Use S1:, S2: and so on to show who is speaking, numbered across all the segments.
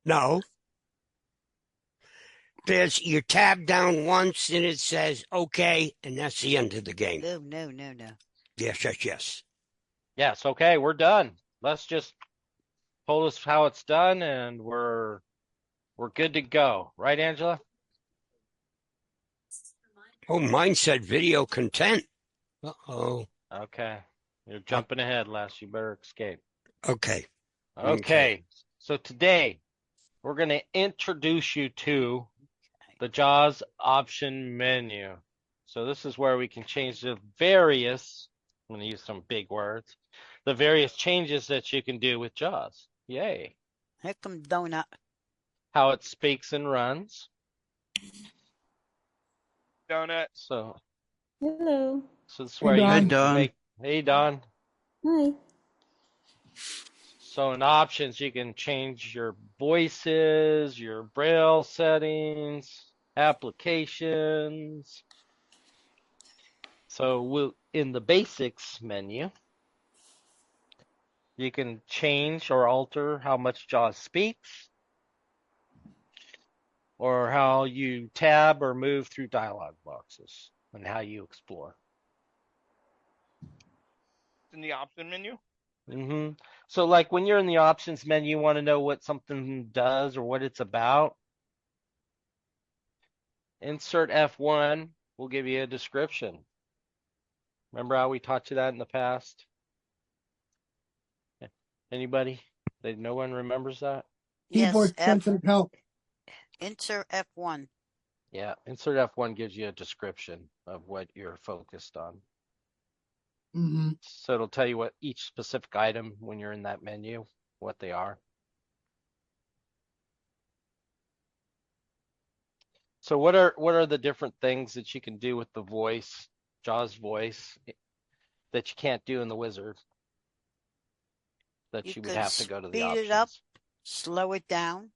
S1: No, there's you tab down once and it says okay, and that's the end of the game.
S2: No, no, no, no.
S1: Yes, yes, yes.
S3: Yes, okay, we're done. Let's just told us how it's done, and we're good to go. Right, Angela?
S1: Oh, mine said video content. Uh-oh.
S3: Okay. You're jumping ahead, Les. You better escape.
S1: Okay.
S3: Okay. So today, we're going to introduce you to the JAWS option menu. So this is where we can change the various, I'm going to use some big words, the various changes that you can do with JAWS. Yay.
S2: Here come Donut.
S3: How it speaks and runs.
S4: Donut.
S3: So
S5: Hello.
S3: this is where you
S6: Don.
S3: can make, hey Don.
S5: Hi.
S3: So in options, you can change your voices, your braille settings, applications. So in the basics menu, you can change or alter how much JAWS speaks, or how you tab or move through dialog boxes, and how you explore.
S4: In the option menu.
S3: So like when you're in the options menu, you want to know what something does or what it's about. Insert F1 will give you a description. Remember how we taught you that in the past? Anybody? No one remembers that?
S6: Keyboard
S2: Yes,
S6: sensitive help.
S2: insert F1.
S3: Yeah, insert F1 gives you a description of what you're focused on. So it'll tell you what each specific item when you're in that menu, what they are. So what are the different things that you can do with the voice, JAWS voice, that you can't do in the wizard? That you would have to go to the options.
S2: Speed it up, slow it down,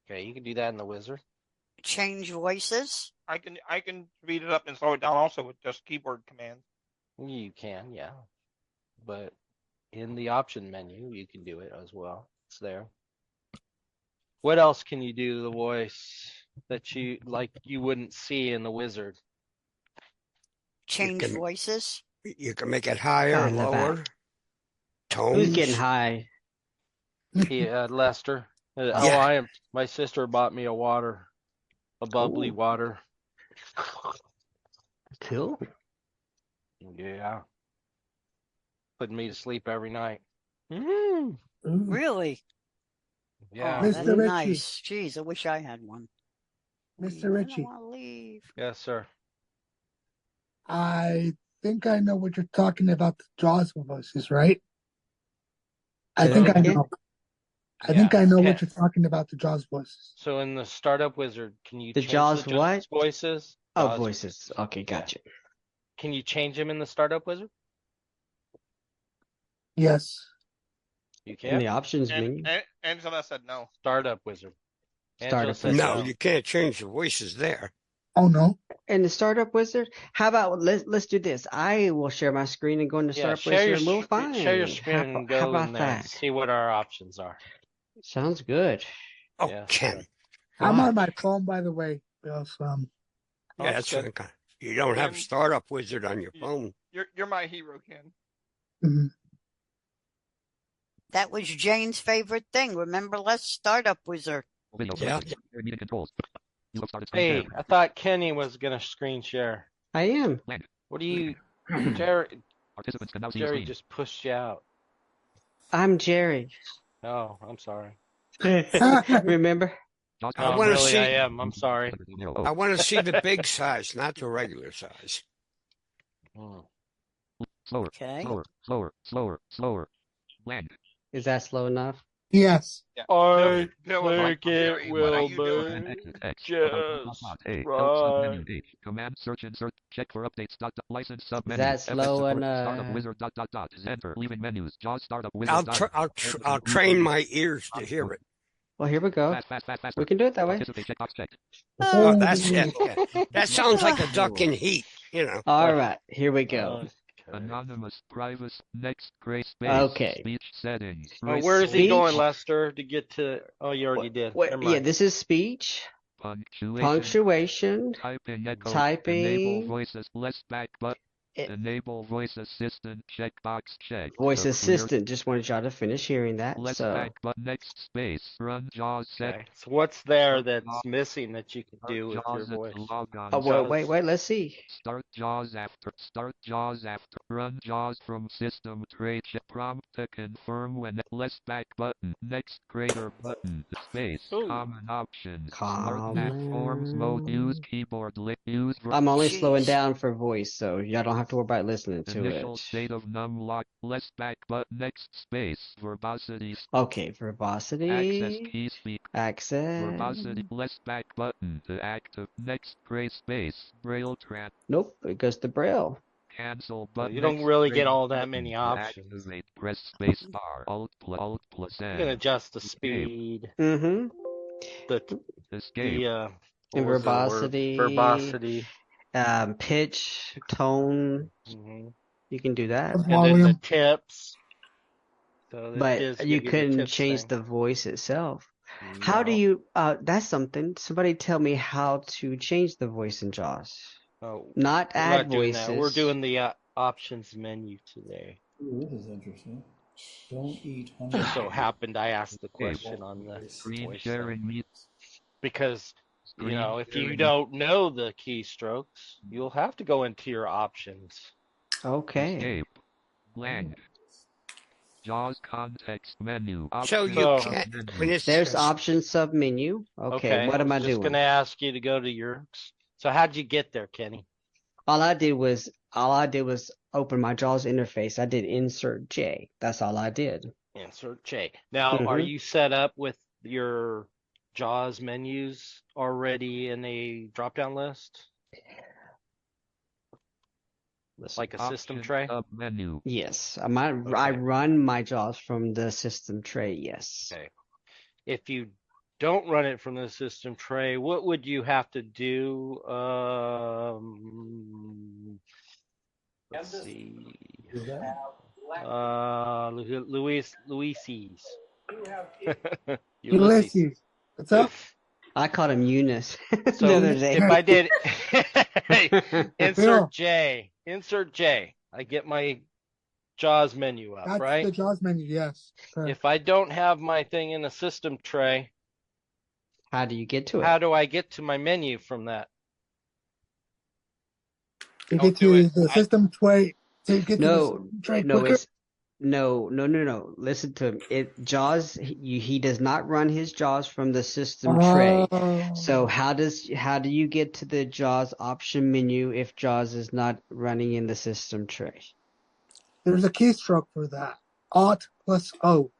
S3: Okay, you can do that in the wizard.
S2: change voices.
S4: I can speed it up and slow it down also with just keyboard commands.
S3: You can, yeah. But in the option menu, you can do it as well. It's there. What else can you do to the voice that you wouldn't see in the wizard?
S2: Change voices.
S1: You can make it higher or lower. Tones.
S7: Who's getting high?
S3: Yeah, Lester. I am. My sister bought me a bubbly water.
S7: Cool.
S3: Yeah. Putting me to sleep every night.
S2: Really?
S3: Yeah.
S2: Oh, that's
S6: Mr. Ritchie.
S2: nice. Jeez, I wish I had one.
S6: Mr. Ritchie.
S2: I don't want to leave.
S3: Yes, sir.
S6: I think I know what you're talking about, the JAWS voices, right? I think I know. I think I know what you're talking about, the JAWS voices.
S3: So in the startup wizard, can you
S7: The
S3: change
S7: JAWS
S3: the
S7: what?
S3: voices?
S7: Oh,
S3: JAWS
S7: voices. Okay, gotcha.
S3: Can you change them in the startup wizard?
S6: Yes.
S3: You
S7: In
S3: can.
S7: the options menu.
S4: Angela said no.
S3: Startup wizard.
S7: Startup
S3: says
S1: No, you can't change the voices there.
S6: Oh no.
S7: In the startup wizard, how about let's do this? I will share my screen and go into startup wizard, and we'll find.
S3: Share your screen and go
S7: how about
S3: in there and
S7: that?
S3: see what our options are.
S7: Sounds good.
S1: Oh,
S3: Yeah.
S1: Ken.
S6: I'm on my phone, by the way. Because,
S1: Yeah, that's
S3: good.
S1: okay. You don't have Startup Wizard on your phone.
S4: You're my hero, Ken.
S2: That was Jane's favorite thing. Remember, let's Startup Wizard.
S1: Yeah.
S3: Hey, I thought Kenny was gonna screen share.
S7: I am.
S3: What do you, Jerry? Jerry just pushed you out.
S7: I'm Jerry.
S3: Oh, I'm sorry.
S7: Remember?
S1: I want to see.
S3: I am. I'm sorry.
S1: I want to see the big size, not the regular size.
S8: Slower.
S2: Okay.
S8: Slower. Land.
S7: Is that slow enough?
S6: yes.
S4: Yeah.
S3: I
S4: Bill,
S3: think
S4: Jerry,
S3: it
S4: what are
S3: will
S4: you doing?
S3: be
S8: Just
S3: right.
S8: right. Command search insert. Check for updates. License sub menu.
S7: that slow
S8: Startup wizard. Enter. Leaving menus. JAWS startup wizard.
S1: I'll train my ears to hear it.
S7: Well, here we go.
S8: Fast.
S7: We can do it that way.
S8: Participate checkbox checked.
S1: Oh, that's it. Yeah. That sounds like a duck in heat, you know.
S7: All right, here we go.
S8: Anonymous, private, next gray space,
S7: Okay.
S8: speech settings.
S3: Where is he going,
S7: Speech.
S3: Lester, to get to? Oh, you already did.
S7: What,
S3: Never
S7: yeah,
S3: mind.
S7: this is speech. Punctuation.
S8: Typing echo.
S7: Typing.
S8: Enable voices. Less back button.
S7: It-
S8: Enable voice assistant checkbox check.
S7: Voice assistant. Just wanted y'all to finish hearing that.
S8: Less
S7: So
S8: back button. Next space. Run JAWS set.
S3: Okay. So what's there that's missing that you can do with your
S8: JAWS
S3: voice?
S8: log on.
S7: oh, wait, let's see.
S8: Start JAWS after. Start JAWS after. Run JAWS from system tray. Prompt to confirm when. Less back button. Next greater button. Space.
S3: Ooh.
S8: Common options.
S7: Common.
S8: Smart platforms mode. Use keyboard. Use.
S7: I'm only
S2: Jeez.
S7: slowing down for voice, so y'all don't have to worry about listening to
S8: Initial
S7: it.
S8: state of num lock. Less back button. Next space. Verbosity.
S7: Okay, verbosity.
S8: Access key speak.
S7: Access.
S8: Verbosity. Less back button to active. Next gray space. Braille trap.
S7: Nope, it goes to Braille.
S8: Cancel
S3: So
S8: button.
S3: you don't
S8: Next
S3: really
S8: gray
S3: get all that
S8: button
S3: many
S8: to
S3: options.
S8: activate. Press space bar. Alt plus
S3: You
S8: N.
S3: can adjust the
S8: Escape.
S3: speed,
S7: Mm-hmm.
S8: Escape.
S3: What was that word?
S7: Verbosity.
S3: Verbosity.
S7: Pitch, tone.
S3: hmm
S7: You can do that.
S6: The
S3: And then
S6: volume.
S3: the tips. So
S7: But you couldn't change the voice itself. How do you, that's something. Somebody tell me how to change the voice in JAWS.
S3: Oh,
S7: Not
S3: we're
S7: add
S3: not doing
S7: voices.
S3: that. We're doing the options menu today.
S9: Ooh, this is interesting. Don't eat honey.
S3: Just so happened I asked the question on the
S8: Screen
S3: voice
S8: sharing
S3: thing.
S8: meet.
S3: Because,
S8: Screen
S3: if you
S8: sharing.
S3: don't know the keystrokes, you'll have to go into your options.
S7: Okay.
S8: Escape. Blank. JAWS context menu.
S1: So
S8: Options
S1: you
S3: So-
S1: can't.
S8: menu.
S1: When it's
S7: There's option submenu. Okay, what am I
S3: was just
S7: doing?
S3: gonna ask you to go to your. So how'd you get there, Kenny?
S7: All I did was open my JAWS interface. I did insert J. That's all I did.
S3: Insert J. Now, are
S7: Mhm.
S3: you set up with your JAWS menus already in a drop-down list? Like a system
S8: Options
S3: tray?
S8: Menu.
S7: Yes, I
S3: Okay.
S7: run my JAWS from the system tray. Yes.
S3: Okay. If you don't run it from the system tray, what would you have to do? Let's see.
S9: Is that?
S3: Luisi's.
S6: Ulysses. What's up?
S7: I called him Eunice the
S3: So
S7: other day.
S3: if I did
S6: Bill.
S3: insert J, I get my JAWS menu up,
S6: That's
S3: right?
S6: the JAWS menu, yes. Correct.
S3: If I don't have my thing in a system tray,
S7: How do you get to it?
S3: how do I get to my menu from that?
S6: To
S4: Don't
S6: get
S4: do
S6: to
S4: it.
S6: the system tray, to get to the
S7: No,
S6: system tray
S7: no,
S6: quicker.
S7: it's no. Listen to him. JAWS. He does not run his JAWS from the system tray.
S6: Oh.
S7: So how do you get to the JAWS option menu if JAWS is not running in the system tray?
S6: There's a keystroke for that. Alt plus O.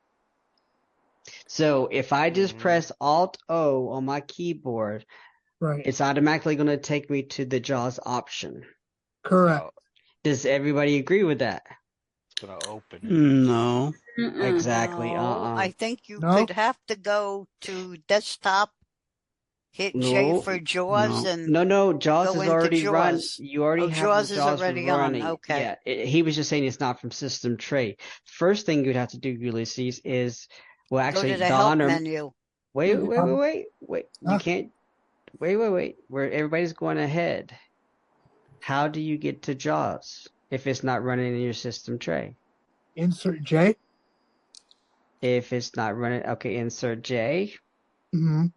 S7: So if I just
S3: Mhm.
S7: press Alt O on my keyboard,
S6: Right.
S7: it's automatically going to take me to the JAWS option.
S6: Correct.
S3: Oh,
S7: Does everybody agree with that?
S3: it's gonna open it.
S2: No.
S7: Exactly.
S2: No, I think you
S6: No?
S2: could have to go to desktop, hit J
S7: No,
S2: for JAWS, and
S7: No. JAWS
S2: go
S7: is
S2: into
S7: already run.
S2: JAWS.
S7: You already
S2: Oh,
S7: have
S2: JAWS
S7: the
S2: is
S7: JAWS
S2: already on.
S7: running.
S2: Okay.
S7: Yeah, he was just saying it's not from system tray. First thing you'd have to do, Ulysses, is well,
S2: Go
S7: actually,
S2: to the help
S7: Don or
S2: menu.
S7: wait. You
S6: Huh?
S7: can't. Wait. Where everybody's going ahead. How do you get to JAWS if it's not running in your system tray?
S6: Insert J.
S7: If it's not running, okay, insert J.
S6: Mm-hmm.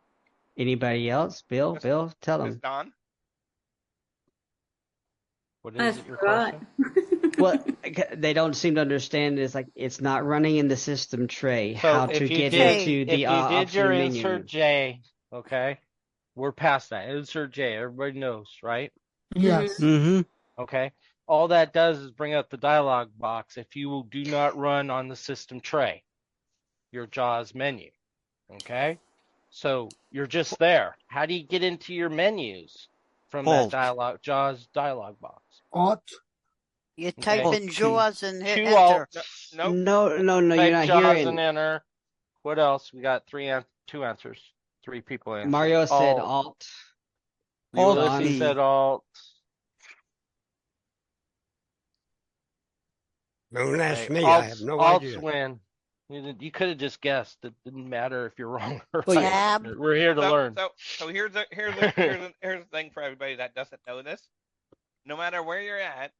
S7: Anybody else? Bill, tell
S4: Is
S7: them.
S4: Don?
S3: What
S5: I
S3: is it, your
S5: forgot.
S3: question?
S7: Well, they don't seem to understand. It's like it's not running in the system tray.
S3: So
S7: How
S3: if
S7: to
S3: you
S7: get
S3: did,
S7: into
S3: if
S7: the
S3: you did
S7: option
S3: your
S7: menu.
S3: insert J, okay, we're past that. Insert J, everybody knows, right?
S6: Yes.
S7: Mm-hmm.
S3: Okay. All that does is bring up the dialog box if you do not run on the system tray, your JAWS menu. Okay. So you're just there. How do you get into your menus from
S2: Alt.
S3: that JAWS dialog box?
S6: Alt.
S2: You type
S3: Okay.
S2: in JAWS and hit
S3: Two
S2: enter.
S4: Nope.
S7: No, you're
S3: Type
S7: not
S3: JAWS
S7: hearing.
S3: and enter. What else? We got two answers. Three people answered.
S7: Mario said
S3: Alt.
S7: Alt.
S3: Ulysses said Alt.
S1: Don't ask
S3: Okay,
S1: me. I have no idea.
S3: win. You could have just guessed. It didn't matter if you're wrong or
S7: Well,
S3: right.
S2: Tab.
S3: We're here to learn.
S4: So here's the thing for everybody that doesn't know this. No matter where you're at,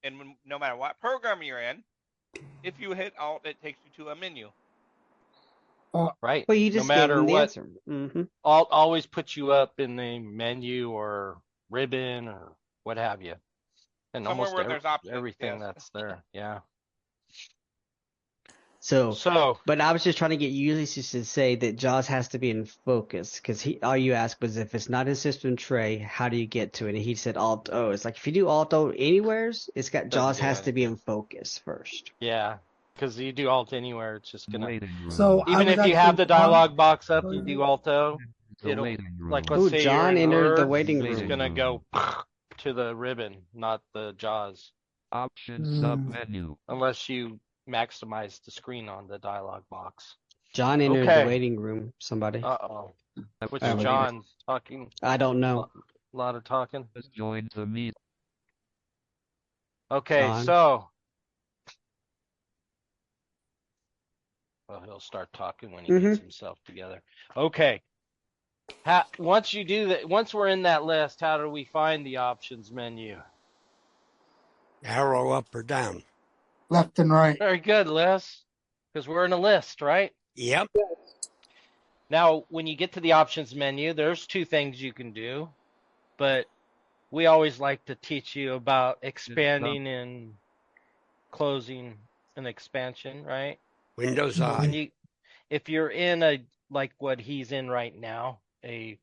S4: and no matter what program you're in, if you hit Alt, it takes you to a menu.
S3: Right.
S7: Well, you just
S3: no
S7: gave
S3: matter
S7: them the
S3: what,
S7: answer. Mm-hmm.
S3: Alt always puts you up in the menu or ribbon or what have you. And
S4: Somewhere
S3: almost
S4: where there's options,
S3: everything
S4: yes.
S3: that's there. Yeah.
S7: So, but I was just trying to get Ulysses to say that JAWS has to be in focus because all you asked was if it's not in system tray, how do you get to it? And he said Alt O. It's like if you do Alt O anywheres, it's got JAWS has to be in focus first.
S3: Yeah, because you do Alt anywhere, it's just gonna.
S6: So
S3: Even if you have the dialog box up, you do Alt O. It'll like let's say
S7: John
S3: you're in
S7: entered the
S3: Word,
S7: waiting
S3: it's
S7: room.
S3: gonna go to the ribbon, not the JAWS.
S8: Option sub-menu.
S3: Unless you maximize the screen on the dialog box.
S7: John entered the waiting room. Somebody.
S3: Uh-oh. Which is John talking?
S7: I don't know.
S3: A lot of talking.
S8: Just joined the meet.
S3: Okay,
S7: John.
S3: so. Well, he'll start talking when he gets himself together. Okay. Once you do that, once we're in that list, how do we find the options menu?
S1: Arrow up or down?
S6: Left and right.
S3: Very good, Les. Because we're in a list, right?
S1: Yep.
S3: Now, when you get to the options menu, there's two things you can do, but we always like to teach you about expanding and closing an expansion, right?
S1: Windows I.
S3: If you're in like what he's in right now, a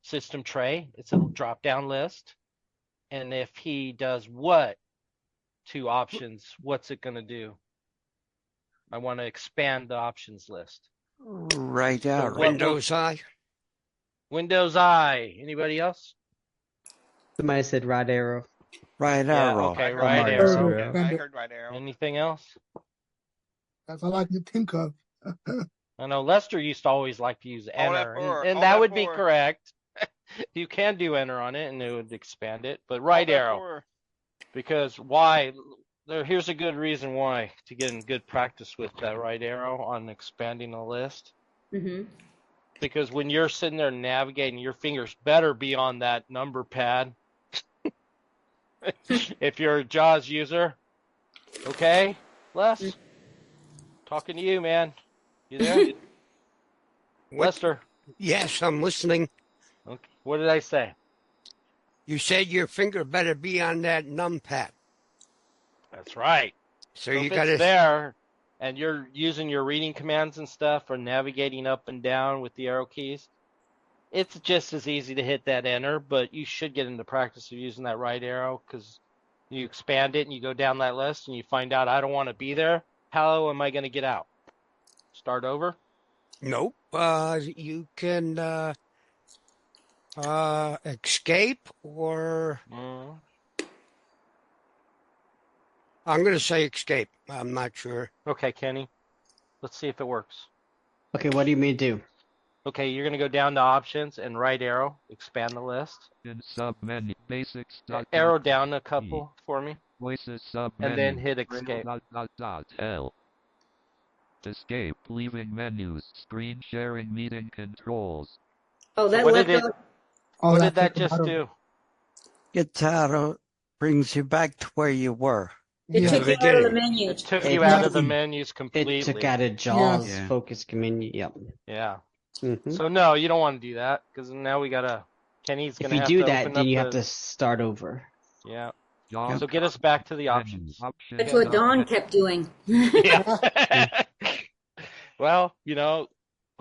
S3: system tray, it's a drop-down list. And if he does what to options, what's it going to do? I want to expand the options list.
S10: Right out.
S3: So
S1: Windows I.
S3: Windows I. Anybody else?
S7: Somebody said right arrow.
S10: Right arrow.
S3: Okay, right arrow.
S4: I heard right arrow.
S3: Anything else?
S6: That's all I can think of.
S3: I know Lester used to always like to use enter,
S4: F4,
S3: and that would be correct. You can do enter on it, and it would expand it. But right arrow, because why? Here's a good reason why to get in good practice with that right arrow on expanding a list. Because when you're sitting there navigating, your fingers better be on that number pad. If you're a JAWS user, okay, Les, talking to you, man. You there? Lester?
S1: Yes, I'm listening.
S3: Okay. What did I say?
S1: You said your finger better be on that numpad.
S3: That's right.
S1: So
S3: if
S1: you got to
S3: it's there, and you're using your reading commands and stuff, or navigating up and down with the arrow keys, it's just as easy to hit that enter. But you should get into practice of using that right arrow because you expand it and you go down that list and you find out I don't want to be there. How am I going to get out? Start over?
S1: Nope. You can escape or I'm going to say escape. I'm not sure.
S3: Okay, Kenny. Let's see if it works.
S7: Okay, what do you mean do?
S3: Okay, you're going to go down to options and right arrow, expand the list.
S8: In sub-menu, basics.
S3: Arrow down a couple for me.
S8: Voices sub-menu.
S3: And then hit escape.
S8: L. Escape, leaving menus, screen sharing meeting controls.
S5: Oh, that
S3: what
S5: let
S3: did
S5: go.
S3: what did that just do?
S10: Gets out of, brings you back to where you were.
S5: It took you out of the menu.
S3: It took you out of the menus completely.
S7: It took out of JAWS focus menu. Yep.
S3: Yeah.
S7: Mm-hmm.
S3: So no, you don't want to do that because now we gotta. Kenny's gonna.
S7: If you
S3: have
S7: do
S3: to
S7: that,
S3: open
S7: then
S3: up
S7: you have to start over.
S3: Yeah. So get us back to the options.
S5: That's what Dawn kept doing.
S3: Yeah. Well, you know,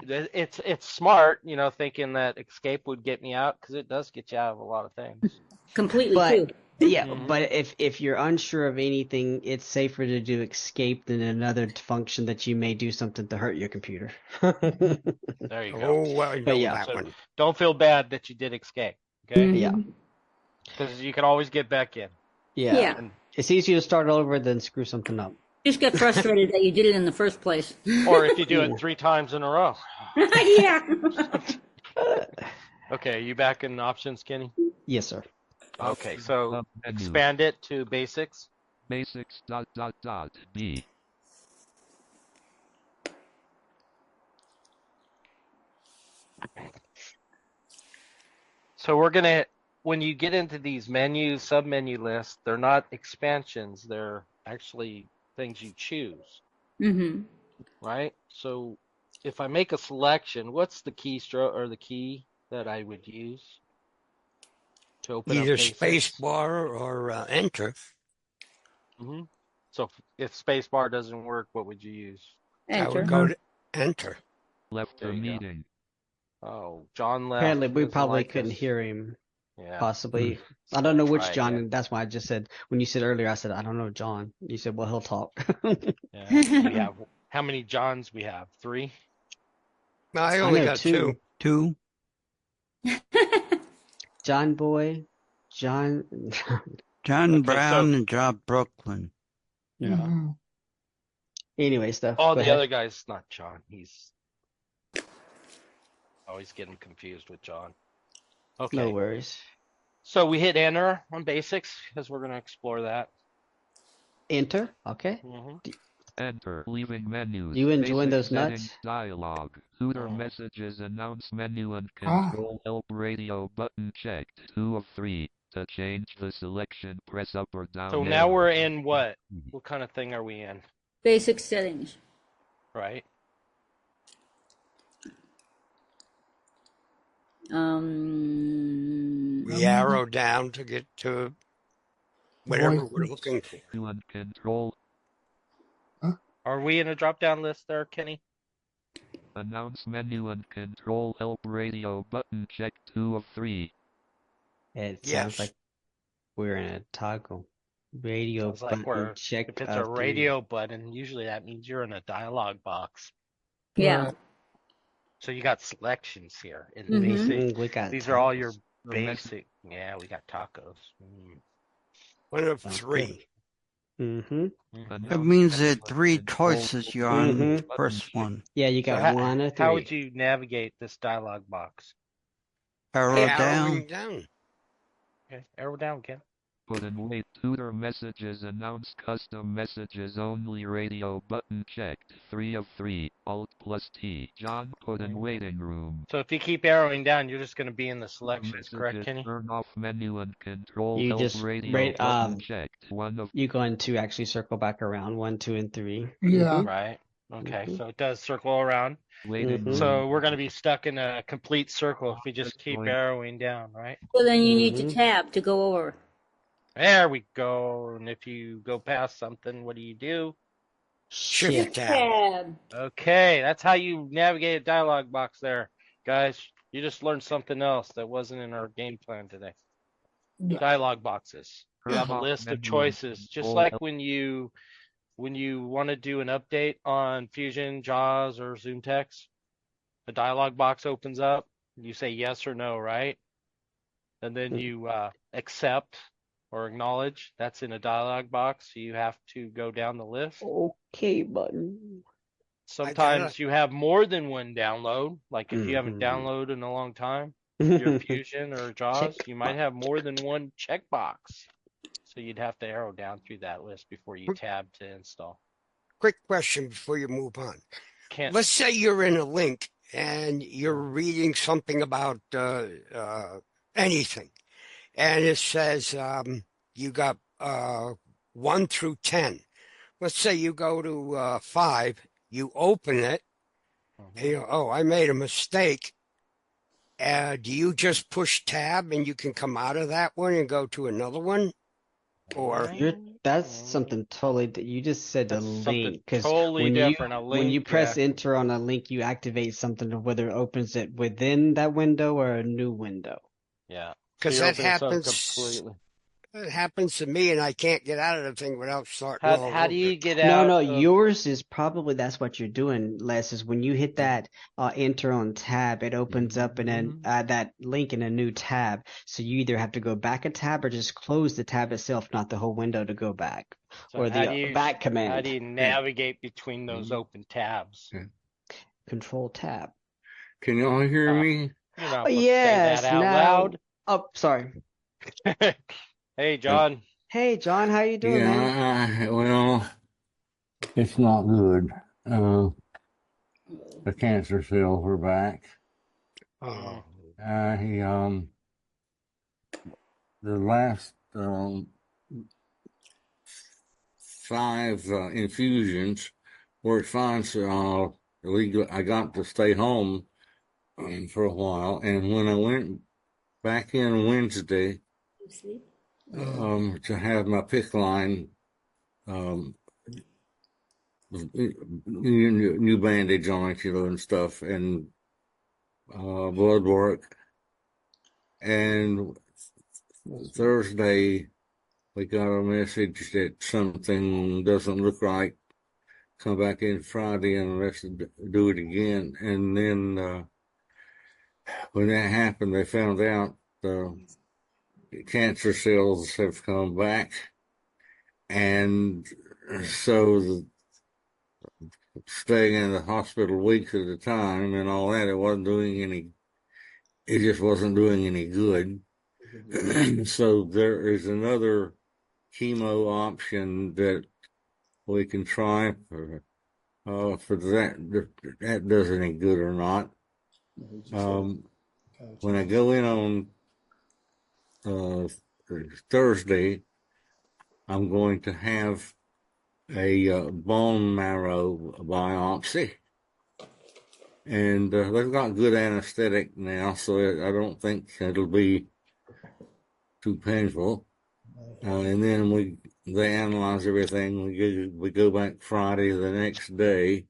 S3: it's smart, you know, thinking that escape would get me out because it does get you out of a lot of things.
S5: Completely too.
S7: Yeah, but if you're unsure of anything, it's safer to do escape than another function that you may do something to hurt your computer.
S3: There you go.
S1: Oh, well, I know that
S3: So
S1: one.
S3: don't feel bad that you did escape. Okay.
S7: Yeah.
S3: Because you can always get back in.
S7: Yeah. It's easier to start over than screw something up.
S5: Just get frustrated that you did it in the first place.
S3: Or if you do it 3 times in a row.
S5: Yeah.
S3: Okay, you back in options, Kenny?
S7: Yes, sir.
S3: Okay, so expand it to basics.
S8: Basics B.
S3: So we're gonna, when you get into these menus, sub-menu lists, they're not expansions. They're actually things you choose,
S5: Mm-hmm.
S3: right? So if I make a selection, what's the keystroke or the key that I would use to open up
S1: Either space
S3: basics?
S1: bar or enter.
S3: Hmm. So if space bar doesn't work, what would you use?
S1: I would
S5: Enter.
S1: go to enter.
S8: Left
S3: There
S8: the
S3: you go.
S8: meeting.
S3: Oh, John left.
S7: Apparently,
S3: He
S7: we
S3: doesn't
S7: probably
S3: like
S7: couldn't
S3: us.
S7: hear him.
S3: Yeah.
S7: Possibly. I don't know which
S3: Try
S7: John,
S3: again.
S7: and that's why I just said, when you said earlier, I said, I don't know John. You said, well, he'll talk.
S3: Yeah. We have, how many Johns we have? 3?
S1: I
S7: I
S1: only
S7: know
S1: got 2.
S10: 2.
S7: John Boy, John.
S10: John
S3: Okay,
S10: Brown
S3: so
S10: and John Brooklyn.
S3: yeah.
S6: Mhm.
S7: Anyway, stuff.
S3: Oh,
S7: Go
S3: the
S7: ahead.
S3: other guy's not John. He's always getting confused with John.
S7: No
S3: Okay.
S7: worries.
S3: So we hit enter on basics because we're going to explore that.
S7: Enter. Okay.
S3: Hmm.
S8: Enter. Leaving menus.
S7: You enjoying
S8: Basic
S7: those
S8: settings
S7: nuts?
S8: dialog. Footer
S3: Mm.
S8: messages announce menu and
S6: Ah.
S8: control help radio button checked. 2 of 3. To change the selection, press up or down.
S3: So now we're in what? What kind of thing are we in?
S5: Basic settings.
S3: Right?
S1: We arrow down to get to whatever we're
S6: Voices.
S1: looking for.
S8: And control.
S3: Are we in a drop down list there, Kenny?
S8: Announce menu and control help radio button checked. 2 of 3.
S7: It
S1: Yes.
S7: sounds like we're in a toggle. Radio
S3: Sounds like
S7: button
S3: we're,
S7: check
S3: if it's
S7: of
S3: a
S7: 3.
S3: radio button, usually that means you're in a dialog box.
S5: Yeah.
S6: Right.
S3: So you got selections here in
S5: Mhm.
S3: basic.
S7: We got
S3: These are all your
S8: Or mess-
S3: basic. Yeah, we got tacos. Mm.
S1: One of
S7: Sounds
S1: 3.
S7: Mm-hmm.
S3: Mhm.
S10: That
S8: Announce
S10: means
S8: menu
S10: there are
S8: and
S10: 3
S8: control
S10: choices.
S8: help
S10: You're on
S7: Mhm.
S10: the first one.
S7: Yeah, you
S3: So
S7: got 1 or 3.
S3: how would you navigate this dialog box?
S10: Arrow
S1: Arrowing
S10: down.
S1: down.
S3: Okay, arrow down, Ken.
S8: Put and wait. Tutor messages announce custom messages only radio button checked. 3 of 3. Alt plus T. John put in waiting room.
S3: So if you keep arrowing down, you're just going to be in the
S8: Tutor
S3: selections, correct,
S8: messages,
S3: Kenny?
S8: turn off menu and control
S7: You
S8: help
S7: just
S8: radio
S7: rate,
S8: button checked. 1 of
S7: you're going to actually circle back around 1, 2, and 3.
S6: Yeah.
S3: Right. Okay,
S7: Mhm.
S3: so it does circle around.
S8: waiting
S7: Mhm.
S8: room.
S3: So we're going to be stuck in a complete circle if we just keep
S8: Point.
S3: arrowing down, right?
S5: So then you need to
S7: Mhm.
S5: tab to go over.
S3: There we go. And if you go past something, what do?
S1: Shift
S7: Shift.
S1: tab.
S5: Tab.
S3: Okay, that's how you navigate a dialog box there. Guys, you just learned something else that wasn't in our game plan today.
S6: Yeah.
S3: Dialog boxes. You
S8: Turn
S3: have a
S8: off
S3: list of
S8: menu and
S3: choices, just
S8: control
S3: like
S8: help.
S3: when you want to do an update on Fusion, JAWS, or Zoom Text. A dialog box opens up. You say yes or no, right? And then you accept or acknowledge. That's in a dialog box. So you have to go down the list.
S7: Okay button.
S3: Sometimes you have more than one download. Like if you haven't
S7: Mhm.
S3: downloaded in a long time, your Fusion or JAWS,
S7: Check
S3: you might
S7: box.
S3: have more than one checkbox. So you'd have to arrow down through that list before you tab to install.
S1: Quick question before you move on.
S3: Can't.
S1: Let's say you're in a link and you're reading something about anything, and it says you got 1 through 10. Let's say you go to 5, you open it, and you go, oh, I made a mistake. Do you just push tab and you can come out of that one and go to another one? Or
S7: That's something totally you just said a
S3: That's something
S7: link, because
S3: totally
S7: when
S3: different. A
S7: when you
S3: link,
S7: press
S3: yeah.
S7: enter on a link, you activate something of whether it opens it within that window or a new window.
S3: Yeah.
S1: because
S3: you're
S1: that
S3: opening something
S1: happens.
S3: completely.
S1: It happens to me, and I can't get out of the thing without starting all
S3: How do
S1: over.
S3: you get
S7: No,
S3: out
S7: no,
S3: of,
S7: yours is probably that's what you're doing, Les, is when you hit that enter on tab, it opens up and then that link in a new tab. So you either have to go back a tab or just close the tab itself, not the whole window to go back.
S3: so
S7: Or
S3: how
S7: the
S3: do you
S7: back
S3: how
S7: command.
S3: do you navigate between those open tabs?
S7: Control tab.
S11: Can y'all hear me?
S3: You're not
S7: Oh,
S3: supposed
S7: yes,
S3: to say that out
S7: now.
S3: loud.
S7: Oh, sorry.
S3: Hey, John.
S7: Hey, John, how you doing, man?
S11: Yeah, well, it's not good. The cancer cells are back.
S1: Oh,
S11: He the last 5 infusions worked fine, so I got to stay home for a while. And when I went back in Wednesday to have my PICC line, new bandage on it, and stuff, and blood work. And Thursday, we got a message that something doesn't look right. Come back in Friday and let's do it again. And then when that happened, they found out the cancer cells have come back. And so staying in the hospital weeks at a time and all that, it just wasn't doing any good. So there is another chemo option that we can try for that. That does any good or not. When I go in on Thursday, I'm going to have a bone marrow biopsy. And they've got good anesthetic now, so I don't think it'll be too painful. And then they analyze everything. We go back Friday the next day,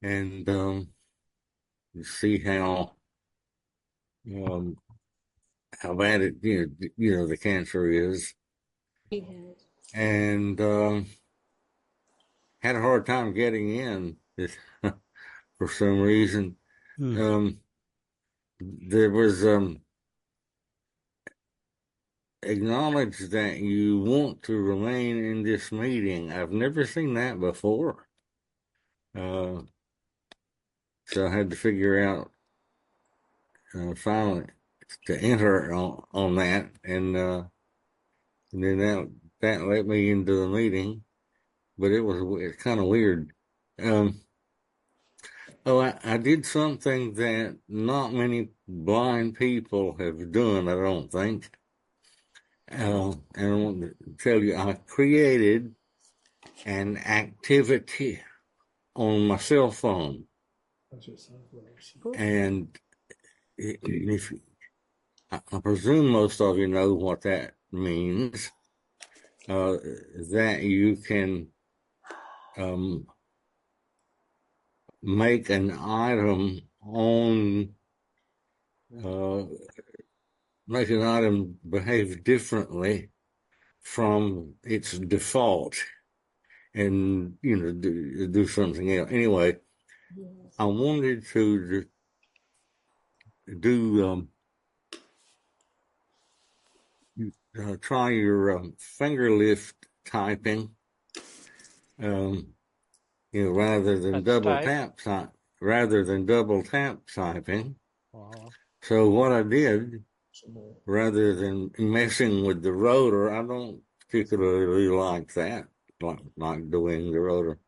S11: and see how bad it the cancer is. And had a hard time getting in for some reason. There was acknowledged that you want to remain in this meeting. I've never seen that before. So I had to figure out finally to enter on that, and then that let me into the meeting, but it's kind of weird. I did something that not many blind people have done, I don't think. And I want to tell you, I created an activity on my cell phone. And I presume most of you know what that means, that you can make an item make an item behave differently from its default and, do something else. Anyway, I wanted to do try your finger lift typing, rather than double tap typing. So what I did, rather than messing with the rotor, I don't particularly like that, like doing the rotor.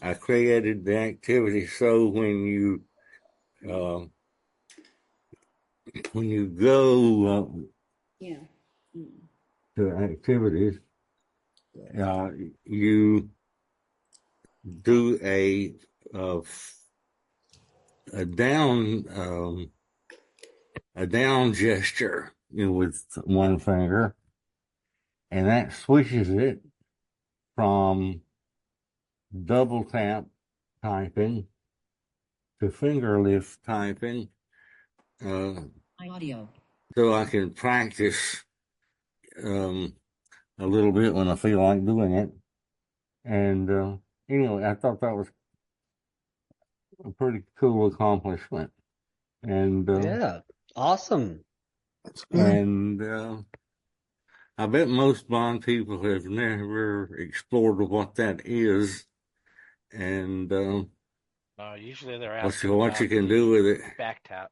S11: I created the activity so when you go to activities, you do a down gesture, with one finger, and that switches it from double tap typing to finger lift typing. Audio. So I can practice a little bit when I feel like doing it. And anyway, I thought that was a pretty cool accomplishment. And
S7: Yeah, awesome.
S11: And I bet most blind people have never explored what that is. And
S3: usually they're asking
S11: what you can
S3: about
S11: do with it.
S3: back tap.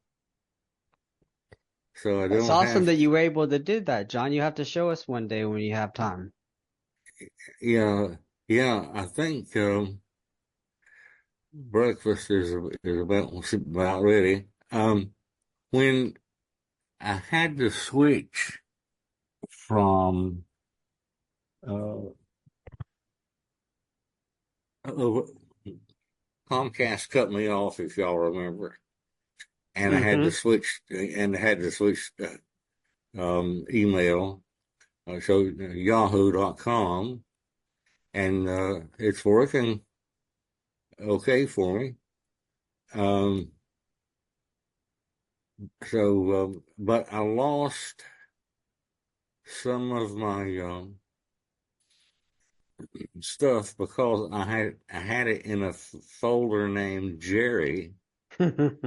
S11: So I
S7: It's
S11: don't
S7: awesome
S11: have.
S7: that you were able to do that, John. You have to show us one day when you have time.
S11: Yeah, I think breakfast is about ready. When I had to switch from uh, uh, Comcast cut me off, if y'all remember, and I had to switch email, so yahoo.com, and it's working okay for me. But I lost some of my stuff because I had it in a folder named Jerry, and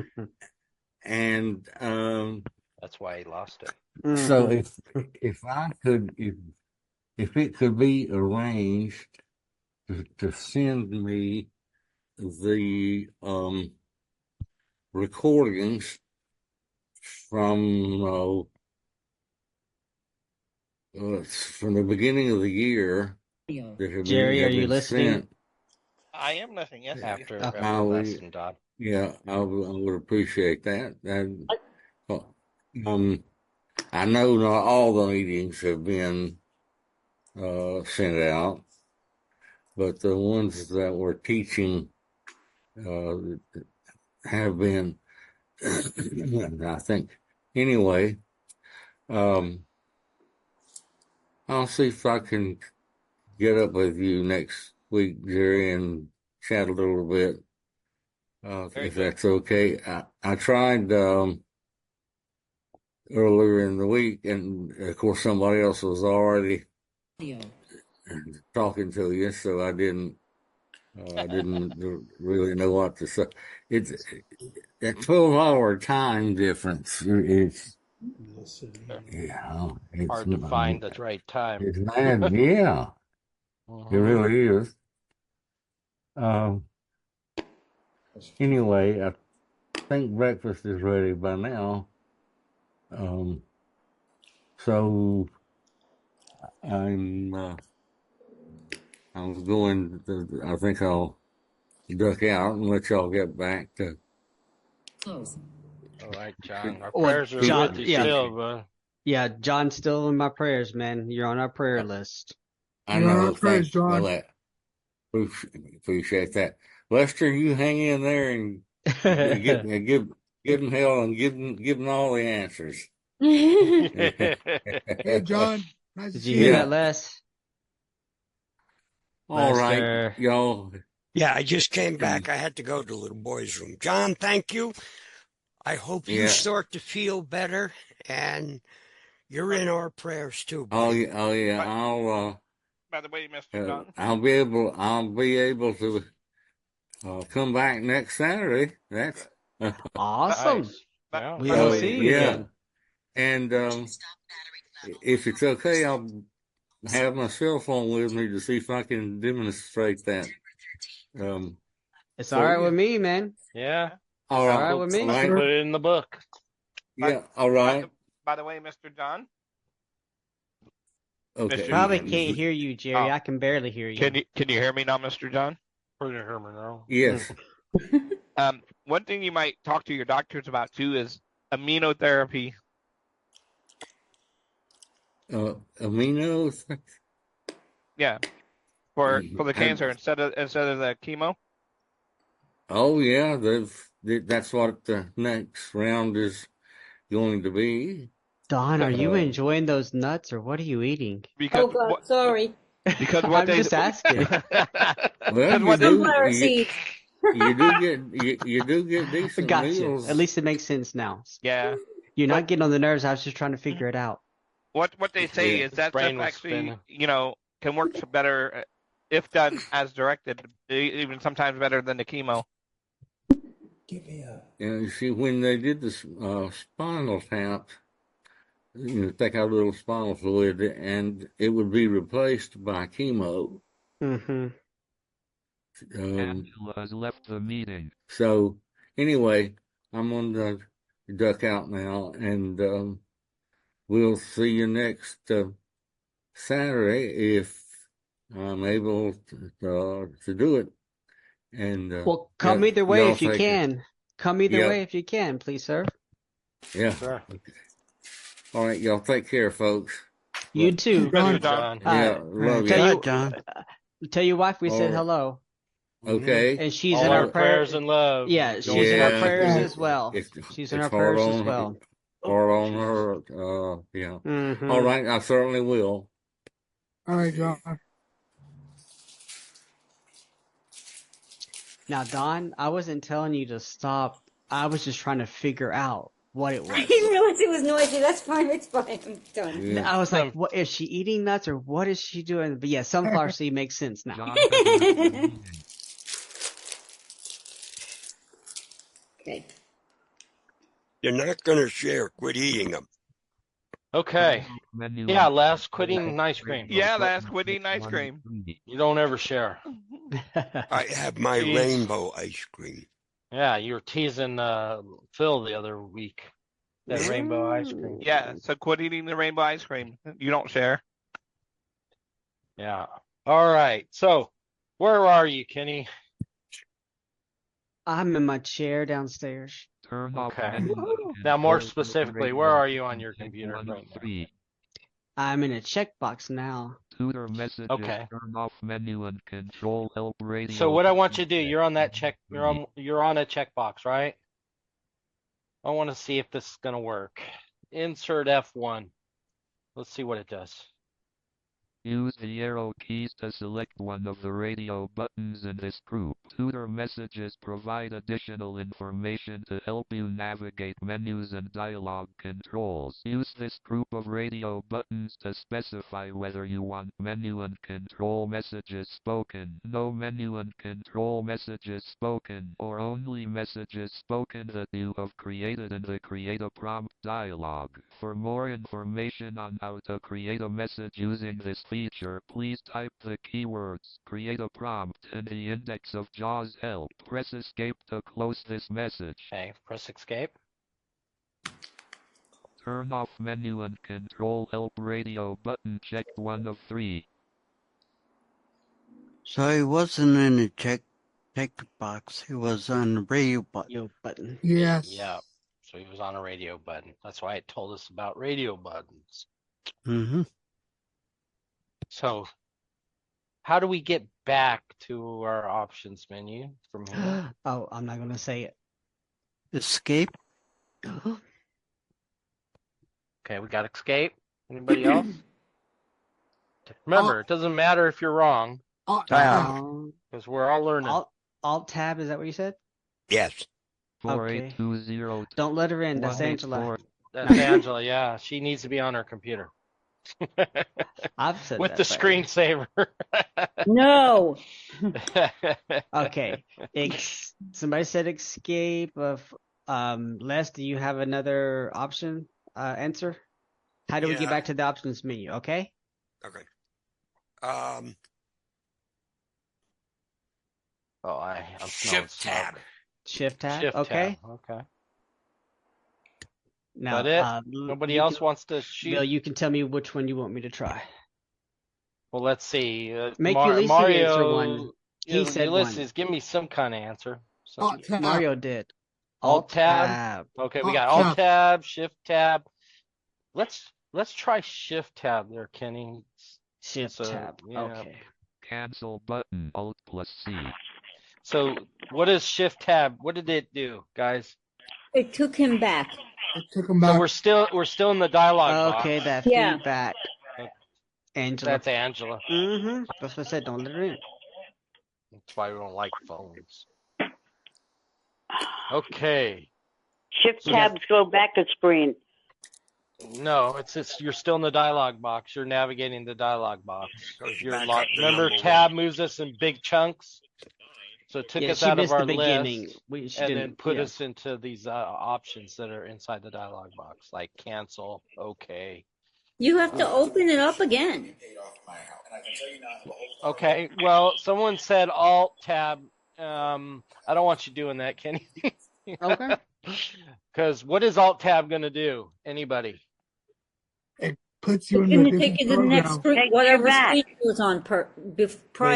S3: That's why he lost it.
S11: so if I could if it could be arranged to send me the recordings from from the beginning of the year that
S7: Jerry, are
S11: have
S7: you
S11: been
S7: listening?
S11: sent.
S4: I am listening. Yes.
S3: After
S7: Okay.
S11: I would,
S3: lesson, Dodd.
S11: yeah, I would appreciate that. I know not all the meetings have been sent out, but the ones that we're teaching have been. I think anyway. I'll see if I can get up with you next week, Jerry, and chat a little bit, if that's okay. I tried earlier in the week, and of course somebody else was already talking to you, so I didn't really know what to say. It's that 12-hour time difference. It's
S3: Hard to find the right time.
S11: It's mad, yeah. It really is. Anyway, I think breakfast is ready by now. So I'm going to, I think I'll duck out and let y'all get back to.
S3: All right, John. Our
S7: Well,
S3: prayers are
S7: John,
S3: with you
S7: yeah.
S3: still, but
S7: Yeah, John's still in my prayers, man. You're on our prayer list.
S11: I
S6: You're on our
S11: know,
S6: prayers,
S11: thanks for
S6: John.
S11: that. Appreciate that. Lester, you hang in there and give them hell and give them all the answers.
S6: Hey, John. Nice to
S7: Did
S6: see
S7: you hear
S6: you.
S7: that, Les?
S11: All right,
S7: Lester.
S11: y'all.
S1: Yeah, I just came back. I had to go to the little boy's room. John, thank you. I hope you start to feel better, and you're in our prayers too, buddy.
S11: Oh yeah.
S4: By the way, Mr. John.
S11: I'll be able to come back next Saturday. That's
S7: awesome.
S3: nice. Yeah.
S7: We will see you then.
S11: And if it's okay, I'll have my cell phone with me to see if I can demonstrate that.
S7: It's all right with me, man.
S3: Yeah.
S11: All
S7: All right with me.
S11: All right.
S3: Put it in the book.
S11: Yeah. All right.
S4: By the way, Mr. John.
S11: Okay.
S7: Probably can't hear you, Jerry. I can barely hear you.
S4: Can you hear me now, Mr. John?
S3: Can you hear me now?
S11: Yes.
S4: One thing you might talk to your doctors about too is immunotherapy.
S11: Amino.
S4: Yeah, for the cancer instead of the chemo.
S11: Oh yeah, that's what the next round is going to be.
S7: Don, are you enjoying those nuts or what are you eating?
S5: Oh God, sorry.
S4: Because
S7: I'm just asking.
S11: Well,
S5: Sunflower seeds.
S11: you do get decent
S7: Gotcha.
S11: meals.
S7: At least it makes sense now.
S4: Yeah.
S7: You're not getting on the nerves. I was just trying to figure it out.
S4: What they say is that stuff actually, can work better if done as directed, even sometimes better than the chemo.
S9: Give me a.
S11: You see, when they did the spinal tap, take out a little spinal fluid, and it would be replaced by chemo.
S7: Mm-hmm.
S8: Angela has left the meeting.
S11: So anyway, I'm going to duck out now, and we'll see you next Saturday if I'm able to do it. And
S7: Well, come either way if you
S11: take it.
S7: can. Come either
S11: Yep.
S7: way if you can, please, sir.
S11: Yeah.
S3: Sure.
S11: All right, y'all take care, folks.
S7: You too.
S4: Good, John.
S11: Yeah, love
S7: Tell
S11: you.
S7: you,
S10: John.
S7: tell your wife we said
S11: All right.
S7: hello,
S11: Okay.
S7: and she's
S3: All
S7: in
S3: our
S7: our prayer.
S3: prayers and love.
S7: Yeah,
S3: goes
S7: she's in
S3: to
S7: our
S11: Yeah.
S7: prayers
S6: Yeah.
S7: as well. She's in our
S11: It's hard
S7: prayers as
S11: on
S7: well.
S11: hard on
S3: Jesus.
S11: her. Yeah.
S7: Mhm.
S11: All right, I certainly will.
S6: All right, John.
S7: Now, Don, I wasn't telling you to stop. I was just trying to figure out what it
S5: I
S7: was.
S5: didn't realize it was noisy. That's fine. It's fine. I'm done.
S11: Yeah.
S7: I was like, what is she eating nuts or what is she doing? But yeah, sunflower seed makes sense now.
S8: John has left the meeting.
S5: Okay.
S1: You're not going to share. Quit eating them.
S3: Okay.
S8: Menu
S3: Yeah,
S8: and
S3: Les, quit eating ice cream.
S4: Yeah,
S8: button,
S4: that's quitting ice
S8: one,
S4: cream.
S8: three.
S3: You don't ever share.
S1: I have my
S3: Jeez.
S1: rainbow ice cream.
S3: Yeah, you were teasing Phil the other week. That rainbow ice cream.
S4: Yeah, so quit eating the rainbow ice cream. You don't share.
S3: Yeah. All right. So, where are you, Kenny?
S7: I'm in my chair downstairs.
S8: Turn off
S3: Okay.
S8: menu
S3: Now, more
S8: control
S3: specifically,
S8: radio
S3: where are you on
S8: button,
S3: your
S8: check
S3: computer
S8: one of
S3: right now?
S8: three.
S7: I'm in a checkbox now.
S8: Tutor messages.
S3: Okay.
S8: Turn off menu and control help radio.
S3: So what I want you
S8: button,
S3: to do,
S8: check
S3: you're on that
S8: one
S3: check.
S8: of
S3: You're on a checkbox, right? I want to see if this is gonna work. Insert F1. Let's see what it does.
S8: Use the arrow keys to select one of the radio buttons in this group. Tutor messages provide additional information to help you navigate menus and dialog controls. Use this group of radio buttons to specify whether you want menu and control messages spoken, no menu and control messages spoken, or only messages spoken that you have created in the Create a Prompt dialog. For more information on how to create a message using this feature, please type the keywords "create a prompt" in the index of JAWS help. Press escape to close this message.
S3: Okay, press escape.
S8: Turn off menu and control help radio button checked one of three.
S10: So he wasn't in a checkbox. He was on the radio button.
S6: Yes.
S3: Yeah. So he was on a radio button. That's why it told us about radio buttons.
S10: Mm-hmm.
S3: So, how do we get back to our options menu from here?
S7: Oh, I'm not gonna say it.
S10: Escape.
S3: Okay, we got escape. Anybody else? Remember, it doesn't matter if you're wrong, because we're all learning.
S7: Alt tab, is that what you said?
S1: Yes.
S8: 4820.
S7: Don't let her in. That's Angela.
S3: That's Angela, yeah. She needs to be on her computer.
S7: I've said
S3: with
S7: that,
S3: the
S7: but-
S3: screensaver.
S5: No.
S7: Okay. Somebody said escape. Les, do you have another option answer? How do we get
S1: Yeah.
S7: back to the options menu? Okay.
S1: Okay.
S3: Oh, I'm smelling
S1: Shift
S3: smoke.
S1: tab.
S7: Shift tab.
S3: Shift
S7: Okay.
S3: tab. Okay.
S7: Now,
S3: That it? Nobody else wants to shoot?
S7: Bill, you can tell me which one you want me to try.
S3: Well, let's see.
S7: Make Ulysses
S3: Mario,
S7: answer one. He said
S3: Ulysses,
S7: one.
S3: give me some kind of answer.
S6: Alt tab.
S7: Mario did.
S3: Alt tab. Okay, we got Alt tab, Shift tab. Let's try Shift tab there, Kenny.
S7: Shift tab.
S3: Yeah.
S7: Okay.
S8: Cancel button Alt plus C.
S3: So what is Shift tab? What did it do, guys?
S5: It took him back.
S6: It took him back.
S3: So we're still in the dialogue box.
S7: Okay, that
S5: Yeah.
S7: feedback. Angela.
S3: That's Angela.
S7: Mm-hmm. That's what I said. Don't let her in.
S3: That's why we don't like phones. Okay.
S12: Shift tabs go back a screen.
S3: No, it's you're still in the dialogue box. You're navigating the dialogue box. You're
S1: back
S3: locked.
S1: up to
S3: Remember,
S1: number
S3: tab
S1: one.
S3: moves us in big chunks. So it took
S7: Yeah,
S3: us
S7: she
S3: out of
S7: missed
S3: our
S7: the beginning.
S3: list
S7: She
S3: and then
S7: didn't-
S3: put
S7: yeah.
S3: us into these options that are inside the dialogue box, like cancel, okay.
S5: You have to open it up again.
S3: Okay, well, someone said Alt Tab. I don't want you doing that, Kenny.
S7: Okay.
S3: Because what is Alt Tab gonna do? Anybody?
S6: It puts you
S5: It's
S6: in a
S5: going to
S6: different
S5: take you to the next
S6: program.
S5: screen,
S12: Take you
S5: whatever
S12: back.
S5: screen it was on prior.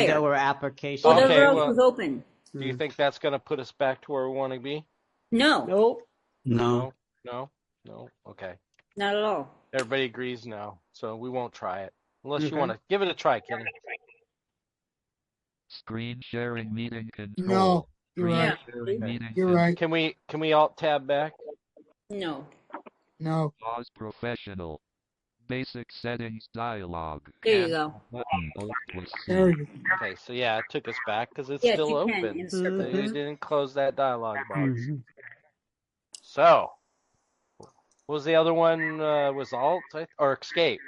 S7: Window or application.
S5: Whatever
S3: Okay,
S5: else
S3: well,
S5: was open.
S3: do you think that's gonna put us back to where we want to be?
S5: No,
S7: Nope.
S10: No.
S3: No. Okay.
S5: not at all.
S3: Everybody agrees no, so we won't try it unless you
S7: Okay.
S3: want to give it a try, Kenny.
S8: Screen sharing meeting control.
S6: No, you're
S8: Screen
S6: right.
S8: sharing meeting
S6: You're right.
S3: Can we Alt Tab back?
S5: No.
S6: No.
S8: Pause professional. Basic settings dialog.
S5: There you go.
S8: Button Alt plus C.
S6: There you go.
S3: Okay, so yeah, it took us back because it's
S5: Yes,
S3: still
S5: you can
S3: open.
S5: insert
S3: They
S5: those.
S3: didn't close that dialog box.
S7: Mhm.
S3: So, what was the other one? Was Alt or Escape?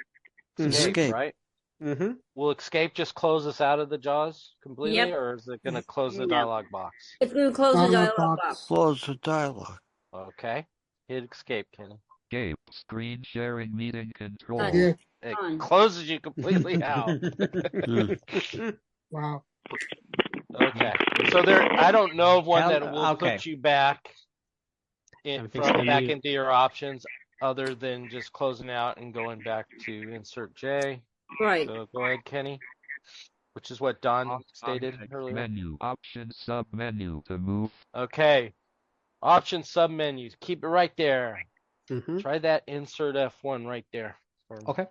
S10: Escape.
S3: Right?
S7: Mm-hmm.
S3: Will Escape just close us out of the JAWS completely,
S5: Yep.
S3: or is it going to close the
S12: No.
S3: dialog box?
S5: It's going to close the
S6: Dialog
S5: dialog
S6: box.
S5: box.
S10: Close the dialog.
S3: Okay, hit Escape, Kenny.
S8: Escape. Screen sharing meeting control.
S5: Done.
S6: Yeah.
S3: It
S5: Done.
S3: closes you completely out.
S6: Wow.
S3: Okay, so there, I don't know of one that will
S7: Okay.
S3: put you back
S7: I'm fixing to
S3: back
S7: mute.
S3: into your options, other than just closing out and going back to insert J.
S5: Right.
S3: So go ahead, Kenny. Which is what Don
S8: Off
S3: stated
S8: context
S3: earlier.
S8: menu. Option sub menu to move.
S3: Okay, option sub menus. Keep it right there.
S7: Mm-hmm.
S3: Try that insert F1 right there.
S7: Okay.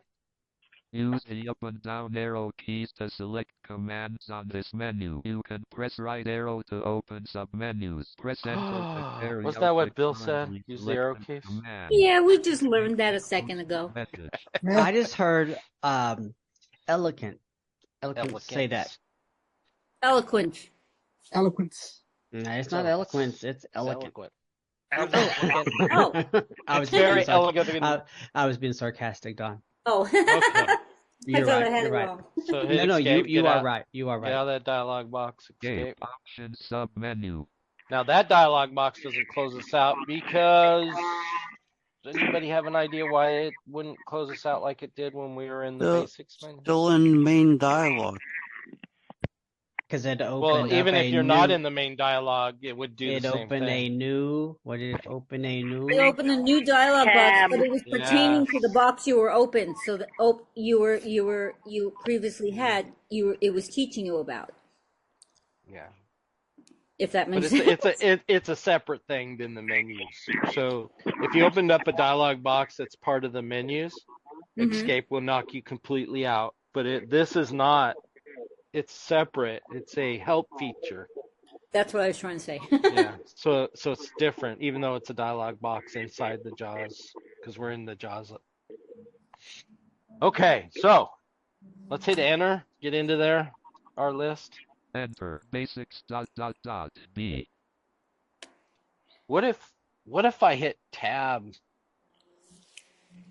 S8: Use the up and down arrow keys to select commands on this menu. You can press right arrow to open submenus. Press enter to carry
S3: Wasn't
S8: out
S3: that what
S8: the
S3: Bill said?
S8: currently
S3: Use the arrow
S8: selected
S3: keys?
S8: command.
S5: Yeah, we just learned that a second ago.
S8: Message.
S6: Yeah.
S7: I just heard eloquent. Eloquent say that.
S5: Eloquent.
S6: Eloquence.
S7: No, it's not eloquence, it's elegant.
S3: Eloquent.
S5: Oh.
S7: I was
S3: It's very
S7: being
S3: elegant.
S7: I was being sarcastic, Don.
S5: Oh.
S3: Okay.
S5: I
S7: You're
S5: thought
S7: right.
S5: I had
S7: You're
S5: it
S7: right.
S5: wrong.
S3: So hit
S7: No,
S3: escape.
S7: you
S3: get
S7: are
S3: out,
S7: right. You are
S3: Get out
S7: right.
S3: of that dialog box.
S8: Escape.
S3: Escape.
S8: Option sub menu.
S3: Now that dialog box doesn't close us out because does anybody have an idea why it wouldn't close us out like it did when we were in the basics menu?
S10: Still in main dialog.
S7: Because it opened
S3: Well,
S7: up
S3: even
S7: a
S3: if you're not
S7: new-
S3: in the main dialogue, it would do
S7: it
S3: the same
S7: opened
S3: thing.
S7: a new. What did it open a new?
S5: It opened a new dialog box,
S12: Tab.
S5: but it was pertaining to the box you were open. So that you previously had it was teaching you about.
S3: Yeah.
S5: If that
S3: But
S5: makes
S3: it's
S5: sense.
S3: it's a separate thing than the menus. So if you opened up a dialog box that's part of the menus,
S5: Mhm.
S3: escape will knock you completely out. But this is not. It's separate. It's a help feature.
S5: That's what I was trying to say.
S3: Yeah. So it's different, even though it's a dialog box inside the JAWS, because we're in the JAWS. Okay, so let's hit enter. Get into there. Our list.
S8: Enter. Basics B.
S3: What if I hit tab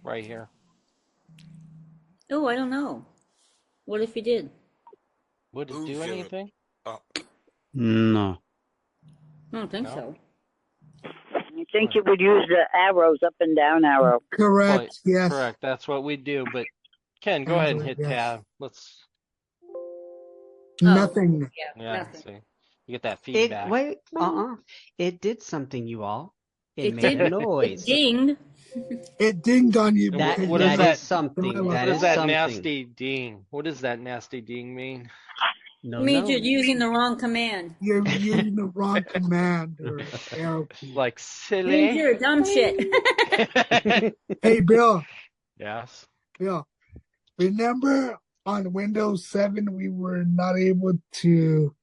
S3: right here?
S5: Oh, I don't know. What if you did?
S3: Would it
S1: Move
S3: do
S1: your-
S3: anything?
S10: No.
S5: I don't think
S3: No?
S5: so.
S12: I think you would use the arrows, up and down arrow.
S6: Correct. Yes.
S3: Correct. That's what we do. But Ken, go ahead and hit
S6: Yes.
S3: tab. Let's.
S6: Nothing.
S3: Yeah.
S5: Nothing.
S3: See, you get that
S7: It
S3: feedback.
S7: wait. It did something, you all. It
S5: It
S7: made
S5: did.
S7: a noise.
S5: It dinged.
S6: It dinged on you.
S3: That-
S6: because
S3: what
S6: you
S3: is
S7: that
S6: had-
S7: is something.
S6: What
S3: What
S7: That
S3: does
S7: is
S3: that
S7: something.
S3: nasty ding? What does that nasty ding mean?
S7: No,
S5: It means
S7: no.
S5: you're using the wrong command.
S6: You're using the wrong command or arrow key.
S3: Like
S5: It means
S3: silly.
S5: you're a dumb shit.
S6: Hey, Bill.
S3: Yes.
S6: Bill. Remember on Windows 7 we were not able to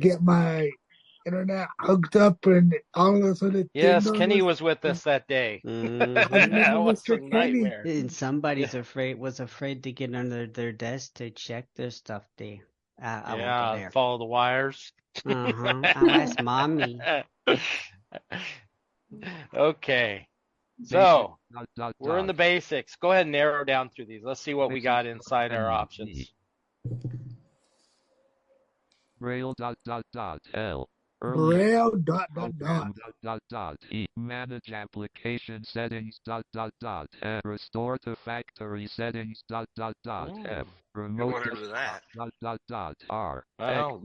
S6: get my internet hooked up and all of a sudden
S3: Yes, Kenny was with us that day.
S7: Mhm.
S3: That was a
S6: Mr. Kenny.
S3: nightmare.
S7: And somebody's was afraid to get under their desk to check their stuff. I won't go
S3: Yeah,
S7: there.
S3: follow the wires.
S7: Uh-huh. I'll ask mommy.
S3: Okay. So
S8: Basics,
S3: we're in the basics. Go ahead and narrow down through these. Let's see what we got inside our
S8: Menu.
S3: options.
S8: Braille L.
S6: Braille dot.
S8: Program E. Manage application settings restore to factory settings F. Remote
S1: Whatever that.
S8: R.
S3: Well,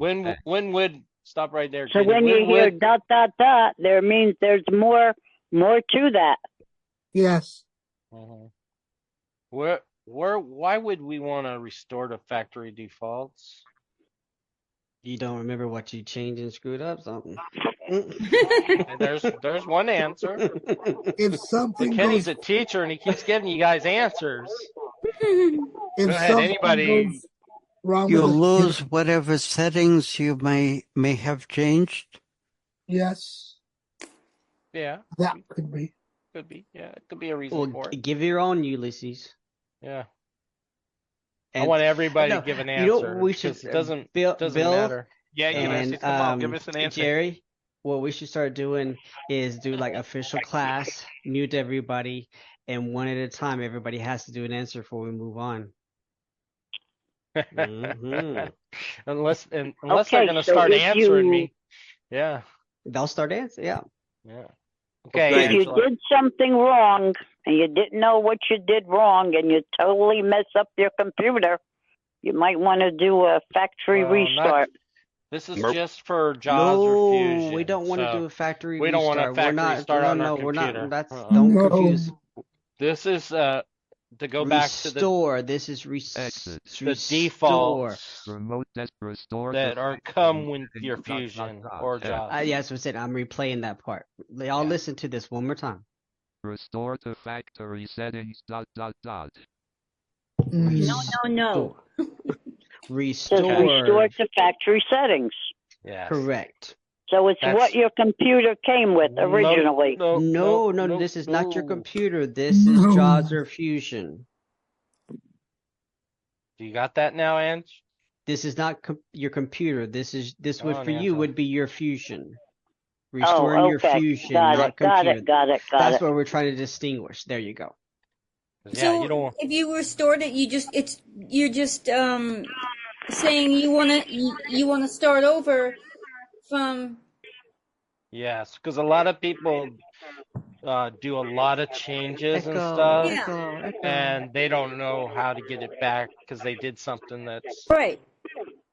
S3: when would stop right there?
S12: So
S3: Kenny.
S12: when you hear
S3: would- ...
S12: there means there's more More to that.
S6: Yes.
S3: Mhm. Why would we want to restore to factory defaults?
S7: You don't remember what you changed and screwed up something.
S3: And there's one answer.
S6: If
S3: But
S6: something
S3: Kenny's
S6: goes,
S3: a teacher and he keeps giving you guys answers.
S6: if
S3: Go ahead,
S6: something
S3: anybody.
S6: goes wrong
S10: You
S6: with the
S10: lose
S6: computer,
S10: whatever settings you may have changed.
S6: yes,
S3: Yeah,
S6: that could be.
S3: could be. Yeah, it could be a reason
S7: Well,
S3: for it.
S7: give your own, Ulysses.
S3: Yeah. I
S7: And
S3: want everybody
S7: no,
S3: to give an
S7: you know,
S3: answer
S7: we should
S3: because it doesn't
S7: Bill
S3: matter.
S4: Yeah,
S7: and
S4: Ulysses, come on, give us an answer.
S7: Jerry. What we should start doing is do like official class, mute everybody, and one at a time. Everybody has to do an answer before we move on. Mhm.
S3: Unless they're
S12: Okay,
S3: gonna
S12: so
S3: start
S12: if
S3: answering
S12: you
S3: me. Yeah.
S7: They'll start answering. Yeah.
S3: Yeah. Okay,
S12: if you
S3: Angela.
S12: did something wrong and you didn't know what you did wrong and you totally mess up your computer, you might want to do a factory
S3: Well,
S12: restart.
S3: This is
S1: Nope.
S3: just for JAWS or
S7: No,
S3: Fusion.
S7: we don't want to
S3: so
S7: do a factory
S3: we don't want a
S7: restart.
S3: factory
S7: We're not.
S3: restart
S7: No,
S3: on our
S7: no, we're
S3: computer.
S7: not. That's
S3: Uh-uh.
S7: don't
S6: No.
S7: confuse.
S3: This is to go back to the
S7: Restore. This is
S8: Exit.
S3: the
S7: restore.
S3: defaults
S8: Remote restore
S3: that
S8: to
S3: are come with your Fusion or
S8: F.
S3: JAWS.
S7: Yeah, that's what I said. I'm replaying that part. Y'all
S3: Yeah.
S7: listen to this one more time.
S8: Restore to factory settings.
S5: No, no.
S12: Says
S7: Restore.
S12: restore to factory settings.
S3: Yes.
S7: Correct.
S12: So it's
S3: That's-
S12: what your computer came with originally.
S7: No, this is not your computer. This is
S6: No.
S7: JAWS or Fusion.
S3: You got that now, Ange?
S7: This is not your computer. This
S3: Come
S7: would
S3: on,
S7: for you
S3: Angela.
S7: would be your Fusion. Restoring your
S12: okay.
S7: Fusion,
S12: Got
S7: not
S12: it, got
S7: computer.
S12: it, got it, got
S7: That's
S12: it.
S7: what we're trying to distinguish. There you go.
S3: Yeah,
S5: So
S3: you don't.
S5: if you restored it, you're just saying you wanna start over from.
S3: Yes, because a lot of people do a lot of changes and
S7: Echo,
S3: stuff,
S5: Yeah.
S7: echo.
S3: and they don't know how to get it back because they did something that's
S5: Right.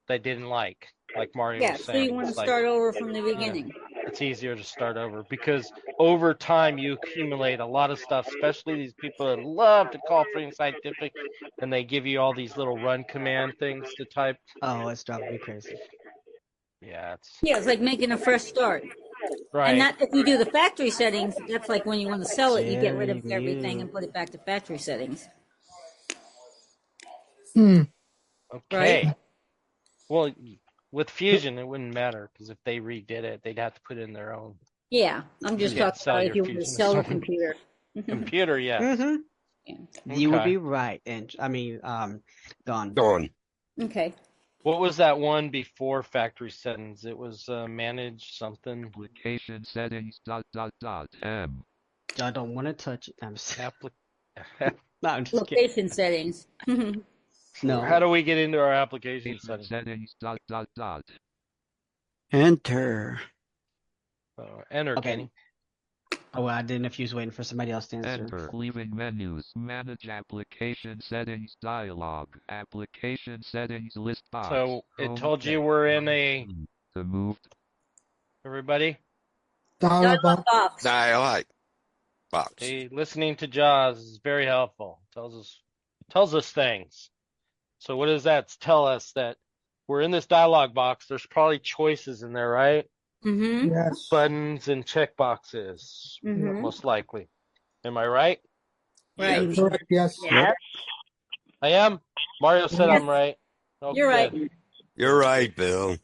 S3: they didn't like Mario
S5: Yeah.
S3: was
S5: So
S3: saying.
S5: you want to
S3: It's like
S5: start over from the beginning.
S3: it's easier to start over because over time you accumulate a lot of stuff, especially these people that love to call free and scientific, and they give you all these little run command things to type.
S7: Oh, it's driving me crazy.
S3: Yeah, it's
S5: Yeah, it's like making a fresh start.
S3: right.
S5: And that if you do the factory settings, that's like when you want to sell it, you get rid of
S7: Jerry,
S5: everything
S7: mute.
S5: and put it back to factory settings.
S6: Hmm.
S3: Okay.
S5: Right?
S3: Well, with Fusion, it wouldn't matter because if they redid it, they'd have to put in their own
S5: Yeah. I'm just
S3: Yeah,
S5: talking
S3: sell
S5: about
S3: your
S5: if you want to
S3: Fusion
S5: sell the
S3: or something.
S5: computer.
S3: computer. Yes.
S7: Mm-hmm. You would
S3: Okay.
S7: be right, and Don.
S1: Dawn.
S5: Okay.
S3: What was that one before factory settings? It was manage something.
S8: Application settings. M.
S7: I don't want to touch it. I'm just,
S3: Appli-
S7: no, I'm just kidding.
S5: Location settings.
S7: No.
S3: How do we get into our application settings?
S8: Settings.
S10: Enter.
S3: Enter,
S7: Okay.
S3: Kenny.
S7: Oh, well, I didn't know if you was waiting for somebody else to answer.
S8: Enter. Leaving menus. Manage application settings dialog. Application settings list box.
S3: So it
S8: Home
S3: told you
S8: text.
S3: we're in a
S8: The moved.
S3: everybody.
S6: Dial box.
S5: Box.
S1: Dialog box.
S3: Hey, listening to JAWS is very helpful. Tells us things. So what does that tell us? That we're in this dialog box. There's probably choices in there, right?
S5: Mm-hmm.
S6: Yes.
S3: Buttons and check boxes,
S5: Mm-hmm.
S3: most likely. Am I right?
S5: Right.
S6: Correct. Yes.
S12: Yes.
S3: I am. Mario said
S5: Yes.
S3: I'm right. Oh,
S5: You're right.
S3: good.
S1: You're right, Bill.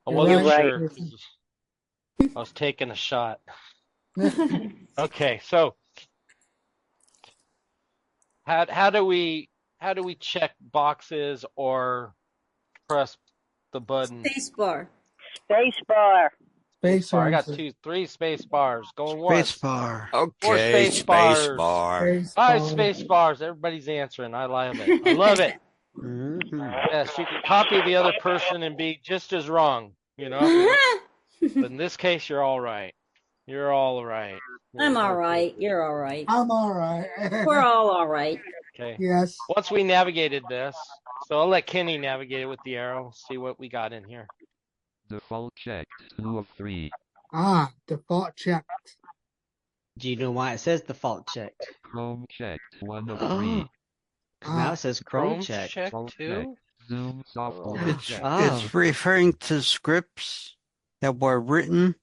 S3: I
S6: You're
S3: wasn't
S12: right.
S3: sure. I was taking a shot. Okay, so how do we check boxes or press the button?
S5: Space bar.
S12: Space bar.
S6: Space
S3: I got
S6: answer.
S3: 3 space bars. Going once.
S10: Space bar.
S1: Okay,
S3: space bars.
S1: bar.
S6: Space
S3: 5
S6: bar.
S3: space bars. Everybody's answering. I love it. I love it.
S7: Mm-hmm.
S3: Yes, you can copy the other person and be just as wrong, you know? But in this case, you're all right. You're all right.
S5: I'm all right. You're all right.
S6: I'm all right.
S5: We're all right.
S3: Okay.
S6: Yes.
S3: Once we navigated this, so I'll let Kenny navigate it with the arrow, see what we got in here.
S8: Default checked. 2 of 3.
S6: Default checked.
S7: Do you know why it says default checked?
S8: Chrome checked 1 of 3.
S7: Now it says Chrome
S3: Chrome's
S7: checked.
S3: checked
S8: Chrome
S3: too?
S8: Zoom software
S3: Oh.
S8: checked.
S10: It's referring to scripts that were written.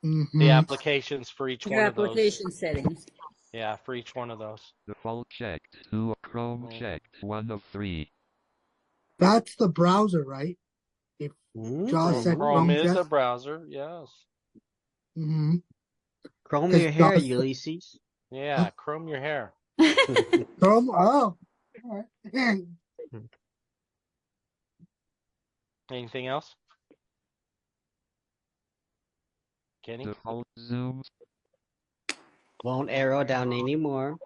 S3: The applications for each
S5: Your
S3: one of those.
S5: application settings.
S3: Yeah, for each one of those.
S8: Default checked 2. Chrome checked 1 of 3.
S6: That's the browser, right? If Jaws said
S3: Chrome is
S6: checked.
S3: a browser, yes.
S6: Mm-hmm.
S7: Chrome
S6: It's
S7: your hair,
S6: Jaws-
S7: Ulysses.
S3: Yeah, chrome your hair.
S6: Chrome. Oh. All right.
S3: Anything else? Kenny?
S8: Default Zoom.
S7: Won't arrow down anymore.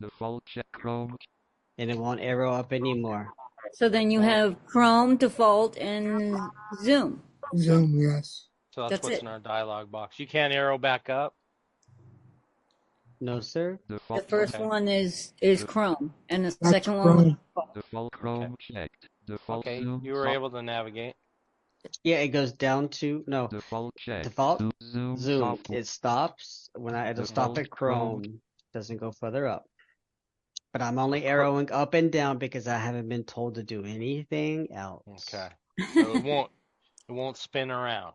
S8: Default check Chrome.
S7: And it won't arrow up anymore.
S5: So then you have Chrome, default, and Zoom.
S6: Zoom, yes.
S3: So that's
S5: That's
S3: what's
S5: it.
S3: in our dialog box. You can't arrow back up.
S7: No, sir.
S5: The
S8: Default
S5: first
S3: Okay.
S5: one is Chrome, and the
S6: That's
S5: second one was
S6: Chrome.
S5: default.
S8: Default Chrome checked. Default
S3: Okay,
S8: Zoom
S3: you were able to navigate.
S7: Yeah, it goes down to
S8: Default check.
S7: default
S8: Zoom
S7: Zoom.
S8: software.
S7: It stops it'll stop
S8: Default
S7: at Chrome. Doesn't go further up. But I'm only arrowing up and down because I haven't been told to do anything else.
S3: Okay. So it won't spin around.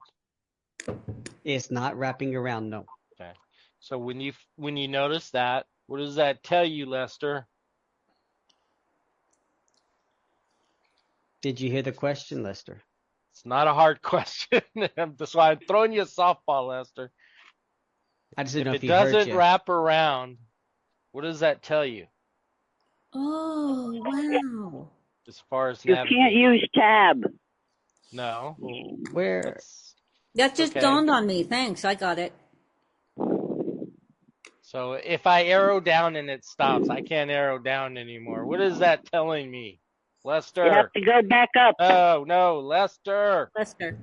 S7: It's not wrapping around, no.
S3: Okay. So when you notice that, what does that tell you, Lester?
S7: Did you hear the question, Lester?
S3: It's not a hard question. That's why I'm throwing you a softball, Lester.
S7: I just didn't know
S3: If
S7: if
S3: it
S7: you heard
S3: doesn't
S7: you.
S3: wrap around, what does that tell you
S5: Oh, wow.
S3: as far as
S12: You can't
S3: navigating?
S12: use tab.
S3: No.
S7: Where?
S5: That just
S3: okay.
S5: dawned on me. Thanks, I got it.
S3: So if I arrow down and it stops, I can't arrow down anymore. What is that telling me? Lester.
S12: You have to go back up.
S3: Oh, no, Lester.
S5: Lester.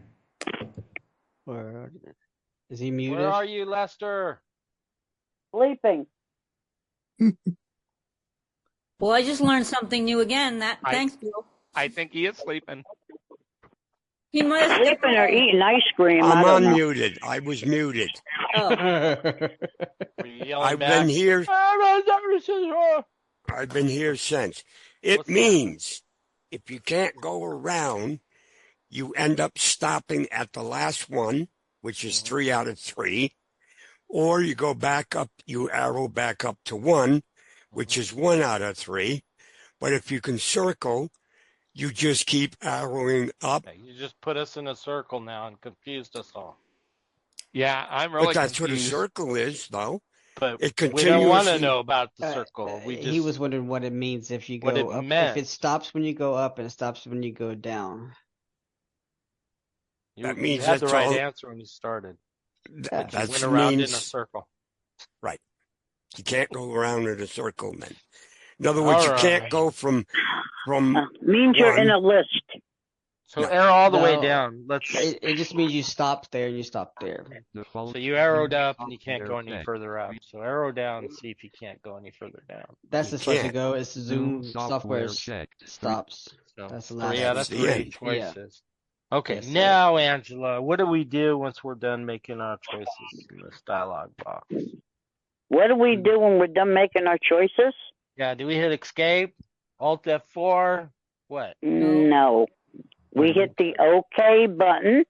S7: Where is he muted?
S3: Where are you, Lester?
S12: Sleeping.
S5: Well, I just learned something new again. Thanks, Bill.
S4: I think he is sleeping.
S5: He might have stepped
S12: Sleeping or
S5: away.
S12: eating ice cream. I
S1: I'm
S12: don't know.
S1: unmuted. I was muted.
S5: Oh,
S3: Were you yelling
S1: I've
S3: back?
S1: been here. I've been here since. It
S3: What's that?
S1: means if you can't go around, you end up stopping at the last one, which is 3 out of 3, or you go back up, you arrow back up to 1, which is 1 out of 3. But if you can circle, you just keep arrowing up.
S3: Okay, you just put us in a circle now and confused us all.
S4: Yeah, I'm really
S1: But that's
S4: confused.
S1: what a circle is, though.
S3: But
S1: It
S3: we don't want to
S1: continuously.
S3: know about the circle. We just
S7: He was wondering what it means if you
S3: what
S7: go
S3: it
S7: up.
S3: meant.
S7: If it stops when you go up and it stops when you go down.
S3: You
S1: That means
S3: had the
S1: that's
S3: right
S1: all.
S3: answer when you started.
S7: Yeah.
S3: You
S1: That
S3: went around in a
S1: means
S3: circle.
S1: right. You can't go around in a circle, then. In other words, you
S3: All
S1: can't
S3: right.
S1: go from
S12: Means you're in
S1: one.
S12: a list.
S3: So
S1: No.
S3: arrow all the way
S7: No,
S3: down. Let's.
S7: it just means you stop there and you stop there.
S8: Default
S3: So you arrowed
S8: Zoom
S3: up and you can't go
S8: software
S3: any
S8: checked.
S3: further up. So arrow down and see if you can't go any further down.
S7: That's
S1: You
S7: as far as you
S1: can't.
S7: go. It's
S8: Zoom
S7: Zoom
S8: software
S7: software
S8: checked.
S7: stops.
S3: So
S7: That's the
S3: 3
S7: last
S3: out
S1: That's
S3: of
S1: the
S3: 3
S1: end.
S7: Yeah.
S3: choices. Okay,
S7: Yes, sir.
S3: now Angela, what do we do once we're done making our choices in this dialog box?
S12: What do we do when we're done making our choices?
S3: Yeah, do we hit escape? Alt F4? What?
S12: No. We hit the OK button,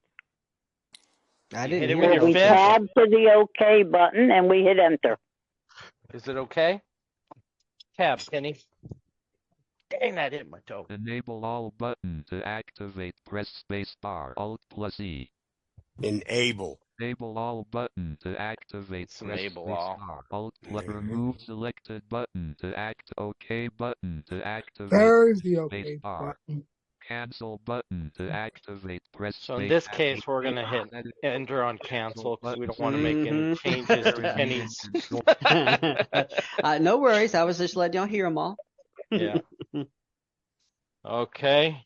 S7: I
S3: You
S7: didn't
S3: hit it
S7: hear
S3: with
S12: or
S3: your
S12: we
S7: that.
S3: fist?
S12: tab to the OK button and we hit enter.
S3: Is it okay? Tab, Kenny. Dang, that hit my toe.
S8: Enable all button to activate. Press space bar. Alt plus E.
S1: Enable.
S8: Enable all button to activate.
S3: It's
S8: Press
S3: enable
S8: space
S3: all.
S8: bar. Alt plus remove selected button to act. OK button to activate.
S6: There's the
S8: Space
S6: OK
S8: bar.
S6: button.
S8: Cancel button to activate. Press
S3: So in
S8: space.
S3: this case, we're going to hit enter on cancel because we don't want to make any changes to Kenny's.
S7: No worries. I was just letting y'all hear them all.
S3: Yeah. Okay.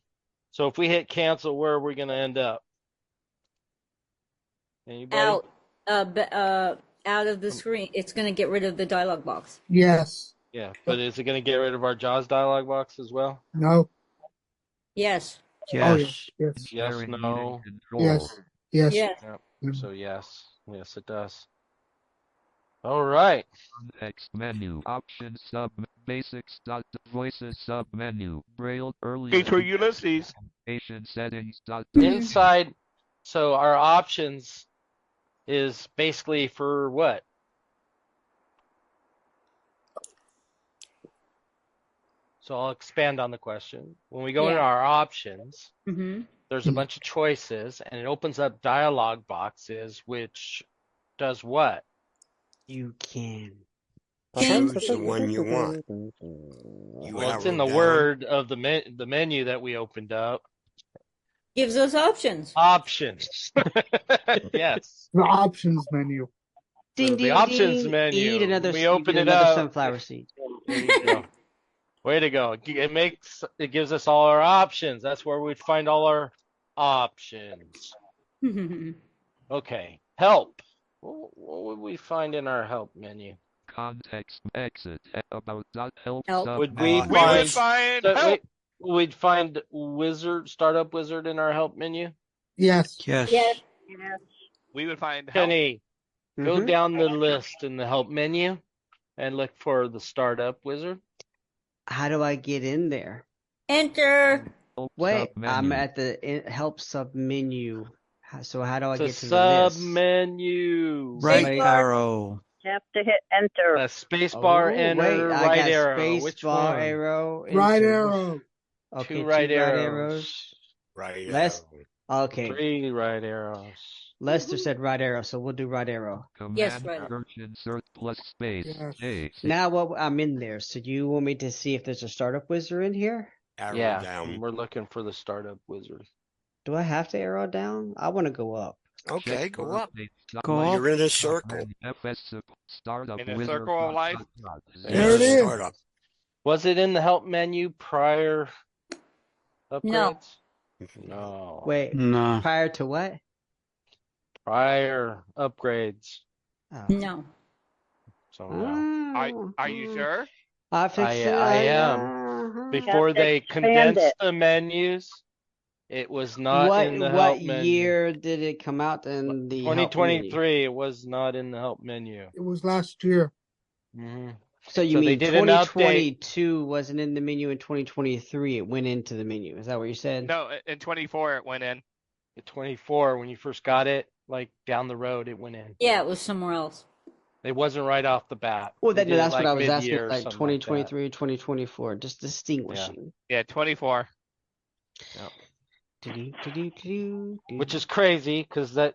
S3: So if we hit cancel, where are we going to end up? Anybody?
S5: out of the screen. It's going to get rid of the dialog box.
S6: Yes.
S3: Yeah, but is it going to get rid of our JAWS dialog box as well?
S6: No.
S5: Yes.
S6: Oh,
S1: Yes.
S6: yes. Yes.
S3: Yes,
S8: Sharing
S3: no.
S8: meeting control.
S6: Yes. Yes.
S5: Yes.
S3: Yep. So yes. Yes, it does. All right.
S8: Context menu. Option sub. Basics. Voices sub menu. Braille early.
S4: It's for Ulysses.
S8: Application settings.
S3: Inside, so our options is basically for what? So I'll expand on the question. When we go into
S5: Yeah.
S3: our options,
S5: Mm-hmm.
S3: there's a bunch of choices and it opens up dialog boxes, which does what?
S7: You can.
S1: Choose the one you want. You
S3: Well, it's in
S1: arrow
S3: the
S1: down.
S3: word of the menu that we opened up.
S5: Gives us options.
S3: Options. Yes.
S6: The options menu.
S7: Ding,
S3: So
S7: ding,
S3: the options
S7: ding.
S3: menu.
S7: Eat another,
S3: We open it
S7: another
S3: up.
S7: sunflower seed.
S3: There you go. Way to go. It gives us all our options. That's where we'd find all our options. Okay. Help. What would we find in our help menu?
S8: Context exit. About help.
S5: Help.
S3: Would we
S1: We
S4: We would
S3: find
S4: find
S3: so
S4: help.
S3: we'd find startup wizard in our help menu?
S6: Yes.
S10: Yes.
S5: Yes.
S4: We would find help.
S3: Kenny, go
S7: Mhm.
S3: down the list in the help menu and look for the startup wizard.
S7: How do I get in there?
S5: Enter.
S8: Help
S7: Wait, I'm
S8: submenu.
S7: at the help sub menu. So how do I
S3: It's a
S7: get to the
S3: sub
S7: list?
S3: menu.
S10: Right
S7: Somebody-
S10: arrow.
S12: You have to hit enter.
S3: A space bar,
S7: Oh,
S3: enter,
S7: wait, I
S3: right
S7: got
S3: arrow.
S7: space
S3: Which
S7: bar
S3: one?
S7: arrow.
S6: Right
S7: enter.
S6: arrow.
S7: Okay,
S3: Two right arrows.
S7: arrows.
S1: Right
S7: Let's-
S1: arrow.
S7: Okay,
S3: 3 right arrows.
S7: Lester said right arrow, so we'll do right arrow.
S8: Command
S5: Yes, right.
S8: search insert plus space.
S6: Yes.
S8: J.
S7: Now what I'm in there. So you want me to see if there's a startup wizard in here?
S1: Arrow
S3: Yeah,
S1: down.
S3: we're looking for the startup wizard.
S7: Do I have to arrow down? I want to go up.
S1: Okay,
S8: Check
S1: go
S8: mark
S1: up.
S8: date,
S10: Go
S8: stop
S10: up.
S1: You're in a circle.
S8: FS startup
S4: In a
S8: wizard
S4: circle of life?
S6: There it is.
S1: Startup.
S3: Was it in the help menu prior upgrades?
S5: No.
S3: No.
S7: Wait,
S10: No.
S7: prior to what?
S3: Prior upgrades.
S7: Oh.
S5: No.
S3: So no.
S4: Are you sure?
S7: I fixed it.
S3: I am.
S7: Uh-huh.
S3: Before
S12: Have to
S3: they
S12: expand
S3: condensed
S12: it.
S3: the menus, it was not in the help
S7: What
S3: menu.
S7: year did it come out in the help menu?
S3: 2023, it was not in the help menu.
S6: It was last year.
S3: Mhm.
S7: So you
S3: So they
S7: mean
S3: did an update.
S7: 2022 wasn't in the menu, in 2023 it went into the menu. Is that what you said?
S4: No, in 24 it went in.
S3: At 24, when you first got it, like down the road, it went in.
S5: Yeah, it was somewhere else.
S3: It wasn't right off the bat.
S7: Well,
S3: They did it
S7: that's what
S3: like
S7: I was asking,
S3: mid-year or
S7: like
S3: something
S7: 2023, 2024, just distinguishing.
S4: Yeah, 24.
S3: Which is crazy because that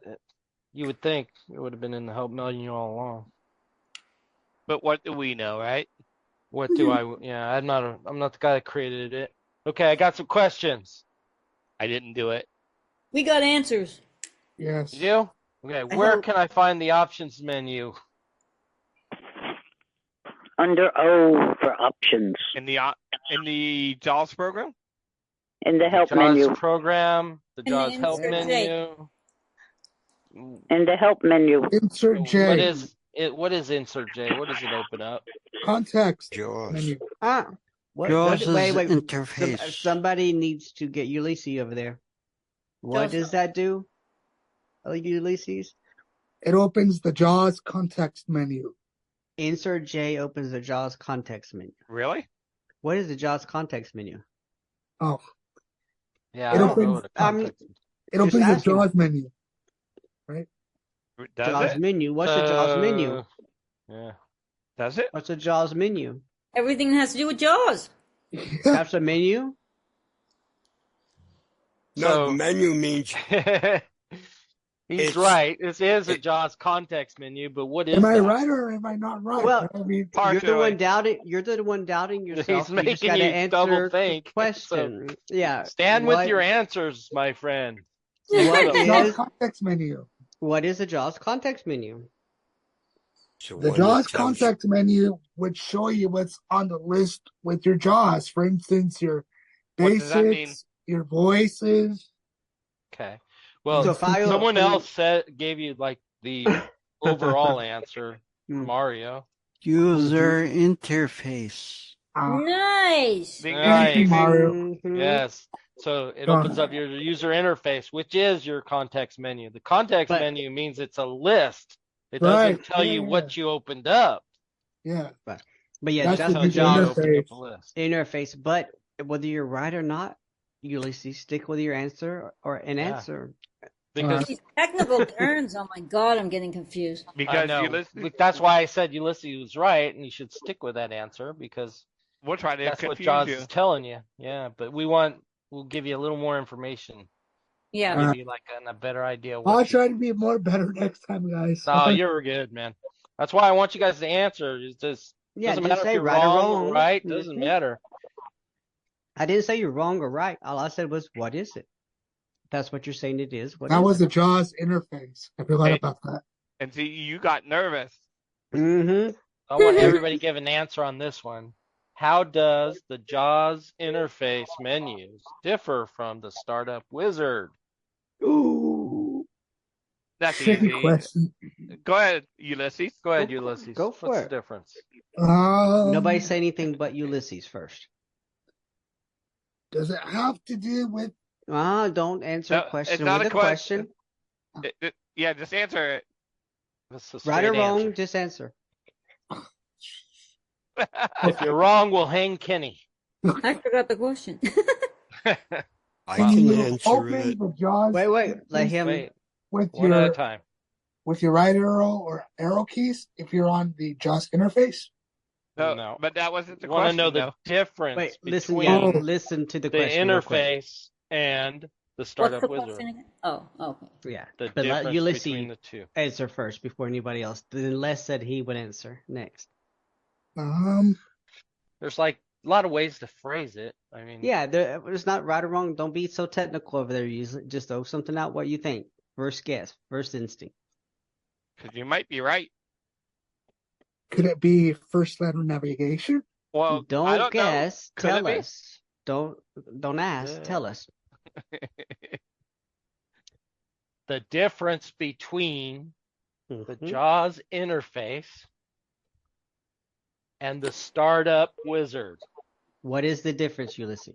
S3: you would think it would have been in the help menu all along.
S4: But what do we know, right?
S3: What do I? Yeah, I'm not the guy that created it. Okay, I got some questions.
S4: I didn't do it.
S5: We got answers.
S6: Yes.
S3: Did you? Okay, where
S5: hope-
S3: can I find the options menu?
S12: Under O for options.
S4: In the JAWS program?
S12: In the help
S3: JAWS
S12: menu.
S3: program, the
S5: the
S3: JAWS help
S5: insert J.
S3: menu.
S12: In the help menu.
S6: Insert J.
S3: What is it? What is insert J? What does it open up?
S6: Context
S1: Jaws.
S6: menu.
S7: What,
S10: Jaws
S7: wait.
S10: interface.
S7: Somebody needs to get Ulysses over there. What
S5: Jaws.
S7: does that do? Oh, Ulysses?
S6: It opens the JAWS context menu.
S7: Insert J opens the JAWS context menu.
S4: Really?
S7: What is the JAWS context menu?
S6: Oh,
S3: Yeah,
S6: It
S3: I don't
S6: opens-
S3: know what a
S7: I mean,
S3: context.
S6: it
S7: Just
S6: opens the
S7: asking.
S6: JAWS menu.
S4: Does
S7: JAWS
S4: it?
S7: menu. What's the JAWS menu?
S3: Yeah.
S4: Does it?
S7: What's a JAWS menu?
S5: Everything that has to do with Jaws.
S7: That's a menu?
S1: No,
S3: So-
S1: menu means
S3: He's
S1: It's-
S3: right. This is a
S1: it-
S3: JAWS context menu, but what is
S6: Am I
S3: that?
S6: right or am I not right?
S7: Well,
S6: I mean,
S7: You're the
S4: Partially.
S7: one doubting. You're the one doubting yourself.
S3: He's
S7: You just
S3: making
S7: gotta
S3: you
S7: answer
S3: double
S7: the
S3: think.
S7: question. Yeah.
S3: Stand with
S7: what-
S3: your answers, my friend.
S7: What
S6: the JAWS
S7: is
S6: context menu.
S7: what is a JAWS context menu?
S1: so
S6: The
S1: one that
S6: JAWS
S1: tells-
S6: context menu would show you what's on the list with your JAWS. For instance, your
S4: What does that mean?
S6: basics, your voices.
S3: Okay. Well,
S7: So if I-
S3: someone else gave you like the overall answer,
S7: Hmm.
S3: Mario.
S10: User interface.
S5: Nice.
S4: Ding,
S3: Nice.
S4: ding, ding, ding.
S6: Mario.
S7: Mhm.
S3: Yes. So it
S6: Done.
S3: opens up your user interface, which is your context menu. The context
S7: But-
S3: menu means it's a list It doesn't
S6: Right.
S3: tell you what you opened up.
S6: Yeah.
S7: But yeah,
S6: That's
S7: just
S6: the
S7: the
S3: Tells you you
S7: Jaws
S3: opened up
S6: interface.
S3: a list.
S7: interface. But whether you're right or not, Ulysses, stick with your answer or an
S3: Yeah.
S7: answer.
S3: Because
S5: These technical terms, oh my God, I'm getting confused.
S3: I
S4: Because
S3: know.
S4: Ulysses,
S3: That's why I said Ulysses was right, and you should stick with that answer because
S4: we'll try to
S3: that's what
S4: confuse
S3: Jaws
S4: you.
S3: is telling you. Yeah, but we'll give you a little more information.
S5: Yeah.
S3: Give you like a better idea of
S6: I'll
S3: what you.
S6: try to be more better next time, guys.
S3: Oh, you're good, man. That's why I want you guys to answer. It's just
S7: Yeah,
S3: doesn't
S7: just
S3: matter if
S7: say
S3: you're
S7: right or
S3: wrong or
S7: wrong.
S3: right. Doesn't
S7: Mhm.
S3: matter.
S7: I didn't say you're wrong or right. All I said was, what is it? That's what you're saying it is. What
S6: That
S7: is
S6: was
S7: it?
S6: the Jaws interface. I forgot
S4: Hey.
S6: about that.
S4: And see, you got nervous.
S7: Mm-hmm.
S3: I want everybody to give an answer on this one. How does the JAWS interface menus differ from the Startup Wizard?
S6: Ooh.
S4: That's
S6: Tricky
S4: easy.
S6: question.
S4: Go ahead, Ulysses.
S3: Go ahead, Ulysses.
S7: Go for
S3: What's
S7: it.
S3: the difference?
S7: Nobody say anything but Ulysses first.
S6: Does it have to do with
S7: Don't answer
S4: No,
S7: a question
S4: it's not
S7: with
S4: a
S7: a question.
S4: Yeah, just answer it.
S3: That's a
S7: Right or
S3: straight
S7: wrong,
S3: answer.
S7: just answer.
S3: If you're wrong, we'll hang Kenny.
S5: I forgot the question.
S1: I
S6: can
S1: can
S6: you
S1: answer
S6: open
S1: it.
S6: the Jaws
S7: Wait, let
S6: interface
S7: him.
S3: Wait,
S6: with
S3: one at a
S6: your
S3: time.
S6: right arrow or arrow keys if you're on the Jaws interface?
S3: No.
S4: But that wasn't the
S3: Want to
S4: question,
S3: know the
S4: though.
S3: difference
S7: Wait, listen.
S3: between
S7: Yeah,
S6: Oh.
S7: listen to the
S3: the
S7: question real quick.
S3: interface and the
S5: What's
S3: Startup
S5: the
S3: Wizard.
S5: question again? Oh, okay.
S7: Yeah,
S3: The
S7: but let
S3: difference
S7: Ulysses
S3: between the two.
S7: answer first before anybody else. Then Les said he would answer next.
S3: There's like a lot of ways to phrase it. I mean,
S7: Yeah, it's not right or wrong. Don't be so technical over there. Just throw something out. What you think? First guess, first instinct.
S4: Because you might be right.
S6: Could it be first letter navigation?
S4: Well, I
S7: Don't
S4: don't
S7: guess.
S4: know. Could
S7: Tell
S4: it be?
S7: us. Don't ask. Tell us.
S3: the difference between the
S7: Mhm.
S3: JAWS interface and the Startup Wizard.
S7: What is the difference, Ulysses?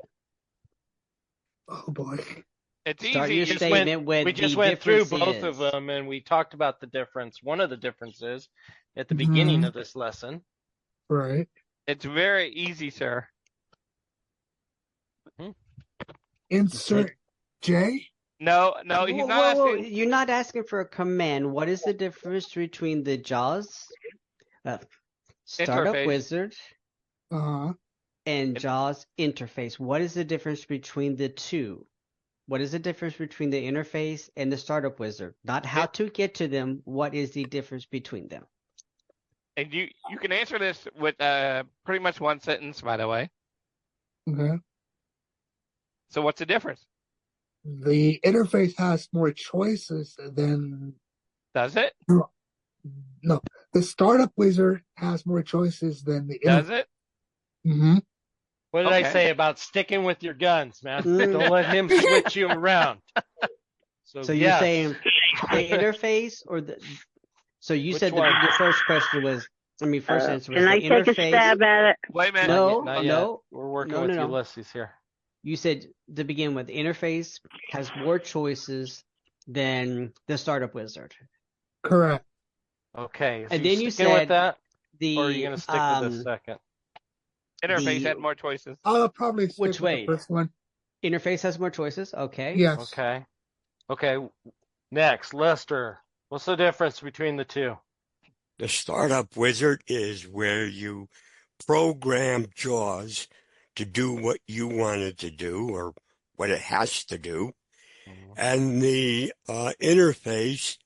S6: Oh boy.
S4: It's
S7: Start
S4: easy.
S7: your
S4: You
S7: statement with
S3: We just
S7: the
S3: went through
S7: difference
S3: both of
S7: is.
S3: them and we talked about the difference. One of the differences at the beginning of this lesson.
S6: Right.
S4: It's very easy, sir.
S6: Insert J.
S4: No, he's
S7: Whoa,
S4: not
S7: whoa,
S4: asking.
S7: you're not asking for a command. What is the difference between the JAWS Startup
S4: Interface.
S7: Wizard
S6: Uh-huh.
S7: and JAWS interface? What is the difference between the two? What is the difference between the interface and the Startup Wizard? Not how to get to them. What is the difference between them?
S4: And you can answer this with pretty much one sentence, by the way.
S6: Okay.
S4: So what's the difference?
S6: The interface has more choices than
S4: Does it?
S6: no. The Startup Wizard has more choices than the
S4: Does
S6: interface.
S4: it?
S6: Mm-hmm.
S3: What did I
S4: Okay.
S3: say about sticking with your guns, man? Don't let him switch you around. So
S7: So you're
S3: yes.
S7: saying the interface or the? So you
S3: Which
S7: said
S3: one?
S7: your first question was. I mean, first answer was
S12: Can
S7: the
S12: I take a
S7: interface.
S12: stab at it?
S4: Wait a minute.
S7: No,
S3: Not yet.
S7: no,
S3: We're working
S7: no,
S3: with
S7: no.
S3: Ulysses here.
S7: You said to begin with, the interface has more choices than the Startup Wizard.
S6: Correct.
S3: Okay.
S7: And
S3: so
S7: then you
S3: sticking with
S7: said
S3: that,
S7: the
S3: or are you going to stick with this second?
S4: Interface
S7: the-
S4: had more choices.
S6: I'll probably stick
S7: Which
S6: with
S7: way?
S6: the first one.
S7: interface has more choices. Okay.
S6: Yes.
S3: Okay. Next, Lester. What's the difference between the two?
S1: The Startup Wizard is where you program JAWS to do what you want it to do or what it has to do. And the interface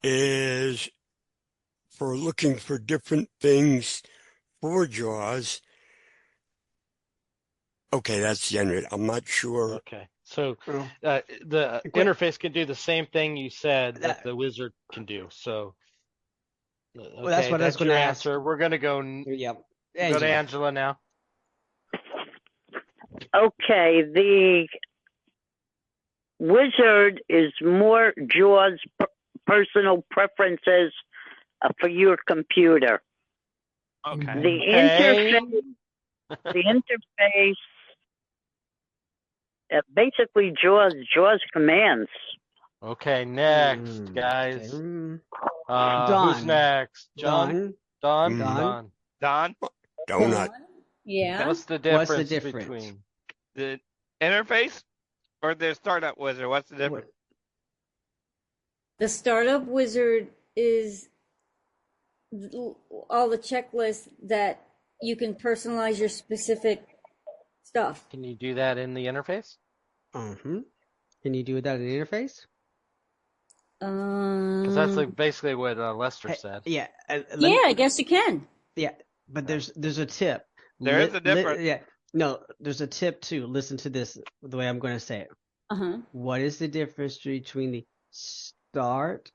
S1: is for looking for different things for JAWS. Okay, that's the end of it. I'm not sure.
S3: Okay. So
S7: Well,
S3: the interface can do the same thing you said that the wizard can do. So okay,
S7: that's what I was
S3: your
S7: gonna ask.
S3: answer. We're going to go
S7: Yep.
S3: go to Angela now.
S12: Okay, the wizard is more Jaws personal preferences for your computer.
S4: Okay.
S12: The interface, basically Jaws commands.
S3: Okay, next, guys. Who's
S7: Don.
S3: next? John? Don?
S1: Mm.
S3: Don.
S4: Don,
S1: Donut.
S5: Yeah.
S3: What's the
S7: What's the
S3: difference
S7: difference?
S3: between?
S4: the interface or the startup wizard? What's the
S7: What-
S4: difference?
S5: The startup wizard is all the checklists that you can personalize your specific stuff.
S3: Can you do that in the interface?
S7: Can you do that in the interface?
S3: Because that's like basically what Lester
S7: Hey,
S3: said.
S7: yeah.
S5: Yeah, I guess you can.
S7: Yeah, but there's a tip.
S4: There is a difference.
S7: Yeah. No, there's a tip too. Listen to this, the way I'm going to say it.
S5: Uh-huh.
S7: What is the difference between the start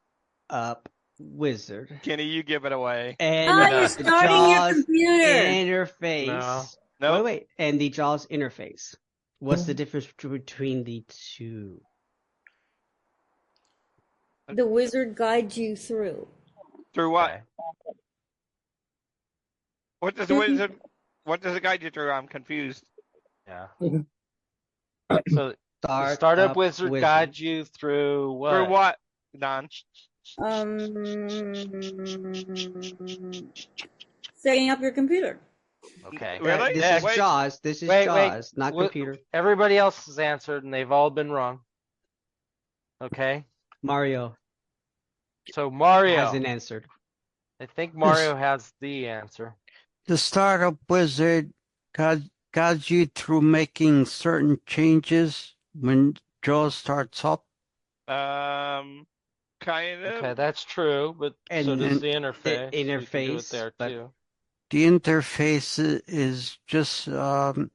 S7: up wizard
S4: Kenny, you give it away.
S7: and
S5: Oh,
S7: the
S5: you're starting your
S7: JAWS
S5: computer.
S7: interface?
S4: No.
S7: Wait, and the JAWS interface. What's the difference between the two?
S5: The wizard guides you through.
S4: Through what?
S3: Okay.
S4: What does the wizard? What does it guide you through? I'm confused.
S3: Yeah. So the
S7: Start
S3: startup
S7: up
S3: wizard guides you through what?
S4: Through what, Don?
S5: Setting up your computer.
S3: Okay.
S4: Really?
S7: This
S3: Next.
S7: is JAWS. This is
S3: Wait,
S7: JAWS, not
S3: What-
S7: computer.
S3: Everybody else has answered, and they've all been wrong. Okay.
S7: Mario
S3: So Mario,
S7: hasn't answered.
S3: I think Mario has the answer.
S10: The startup wizard guides you through making certain changes when JAWS starts up.
S4: Kind of.
S3: Okay, that's true, but so
S7: And
S3: does the interface. You can do it
S7: interface,
S3: there
S7: but-
S3: too.
S10: The interface is just a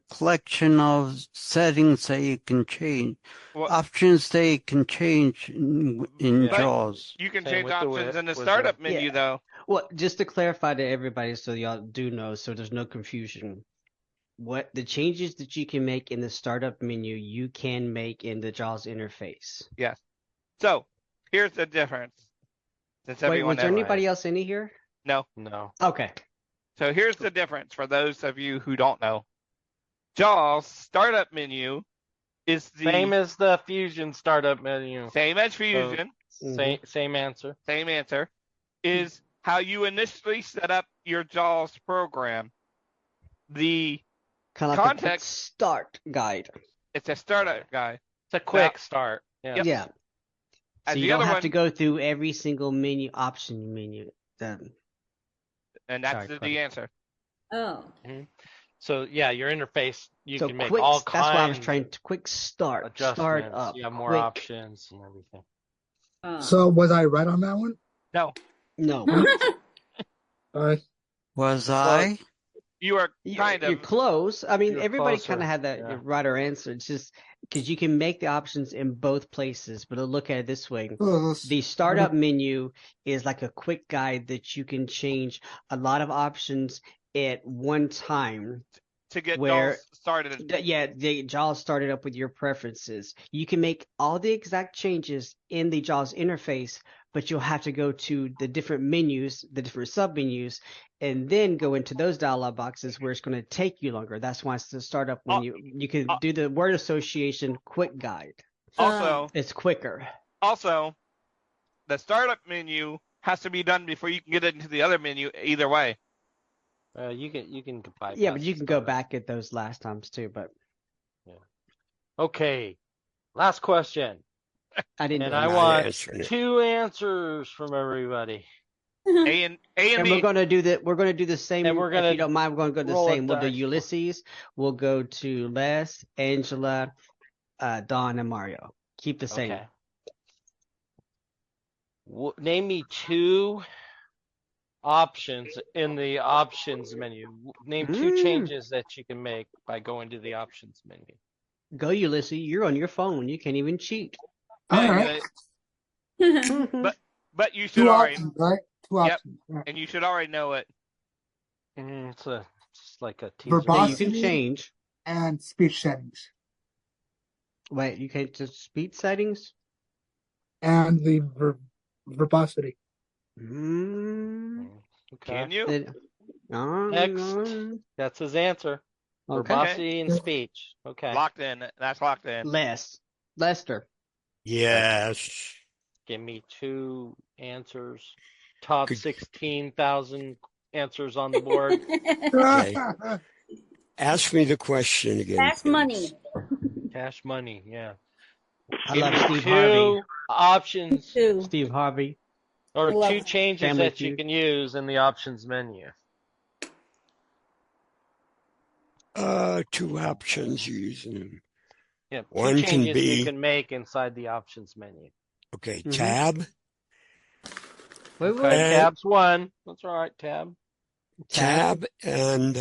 S10: collection of settings that you can change,
S4: Well,
S10: options that you can change in
S3: Yeah.
S10: JAWS.
S4: you can
S3: Same
S4: change
S3: with the
S4: options in the
S3: wizard.
S4: startup menu, though.
S7: Well, just to clarify to everybody so y'all do know, so there's no confusion. What the changes that you can make in the startup menu, you can make in the JAWS interface.
S4: Yes. So here's the difference. Since
S7: Wait,
S4: everyone
S7: was there
S4: knows.
S7: anybody else in here?
S4: No.
S3: No.
S7: Okay.
S4: So here's the difference for those of you who don't know. JAWS startup menu is the
S3: Same as the Fusion startup menu.
S4: same as Fusion.
S3: Same answer.
S4: Same answer. Is how you initially set up your JAWS program. The
S7: Kind of like a quick
S4: context.
S7: start guide.
S4: It's a startup guide.
S3: It's a quick start. Yeah.
S4: Yep.
S7: Yeah.
S4: And
S7: So you
S4: the
S7: don't
S4: other
S7: have
S4: one,
S7: to go through every single option menu.
S4: and that's
S7: Sorry,
S4: the
S7: Claudia.
S4: answer.
S5: Oh.
S3: So yeah, your interface you
S7: So
S3: can make
S7: quick,
S3: all
S7: that's why I was
S3: kinds
S7: trying to quick start.
S3: of adjustments.
S7: Start up.
S3: You have more
S7: quick.
S3: options and everything.
S6: So was I right on that one?
S4: No,
S7: No.
S6: All right.
S10: Was I?
S4: you are
S7: You're
S4: of.
S7: close. I mean,
S3: You're
S7: everybody
S3: closer,
S7: kind of had that
S3: yeah.
S7: right or answer. It's just because you can make the options in both places. But look at it this way: the startup menu is like a quick guide that you can change a lot of options at one time.
S4: To get
S7: where-
S4: JAWS started.
S7: Yeah, the JAWS started up with your preferences. You can make all the exact changes in the JAWS interface, but you'll have to go to the different menus, the different sub-menus, and then go into those dialog boxes where it's going to take you longer. That's why it's the startup menu. You can do the word association quick guide.
S4: Also,
S7: It's quicker.
S4: also, the startup menu has to be done before you can get into the other menu. Either way.
S3: You can bypass
S7: Yeah, but you can go
S3: startup.
S7: back at those last times too. But
S3: Okay. Last question.
S7: I didn't.
S3: And
S7: know
S3: I
S7: that.
S3: want
S1: answering it.
S3: 2 answers from everybody.
S4: A and
S7: And
S4: B.
S7: we're gonna do the same.
S3: And we're
S7: if
S3: gonna
S7: you don't mind, we're gonna go the
S3: roll a
S7: same. We'll do
S3: dice.
S7: Ulysses. We'll go to Les, Angela, Don, and Mario. Keep the same.
S3: Okay. Name me 2 options in the options menu. Name 2 changes that you can make by going to the options menu.
S7: Go, Ulysses. You're on your phone. You can't even cheat.
S6: All
S4: Yeah,
S6: right.
S4: But you should
S6: Two
S4: already,
S6: options, right? Two
S4: Yep.
S6: options. Right.
S4: and you should already know it.
S3: It's like a teaser.
S7: Yeah, you can
S6: Verbosity.
S7: change.
S6: And speech settings.
S7: Wait, you can't just speed settings.
S6: And the verbosity.
S3: Okay.
S4: Can you?
S3: Next. That's his answer.
S7: Okay.
S3: Verbosity and speech. Okay.
S4: Locked in. That's locked in.
S7: Lester.
S1: Yes.
S3: Give me 2 answers. Top
S1: Could-
S3: 16,000 answers on the board.
S1: Okay. Ask me the question again.
S5: Cash money.
S3: Cash money, yeah.
S7: I
S3: Give
S7: love
S3: me
S7: Steve
S3: 2
S7: Harvey.
S3: options
S5: Too.
S7: Steve Harvey.
S3: or
S5: Love
S3: 2 changes
S7: Family
S3: that you
S7: Feud.
S3: can use in the options menu.
S1: 2 options you're using them.
S3: Yeah, 2
S1: One can
S3: changes
S1: be-
S3: you can make inside the options menu.
S1: Okay,
S7: Mhm.
S1: tab.
S7: Wait,
S3: Okay,
S7: wait.
S3: tab's 1. That's all right, tab.
S1: Tab and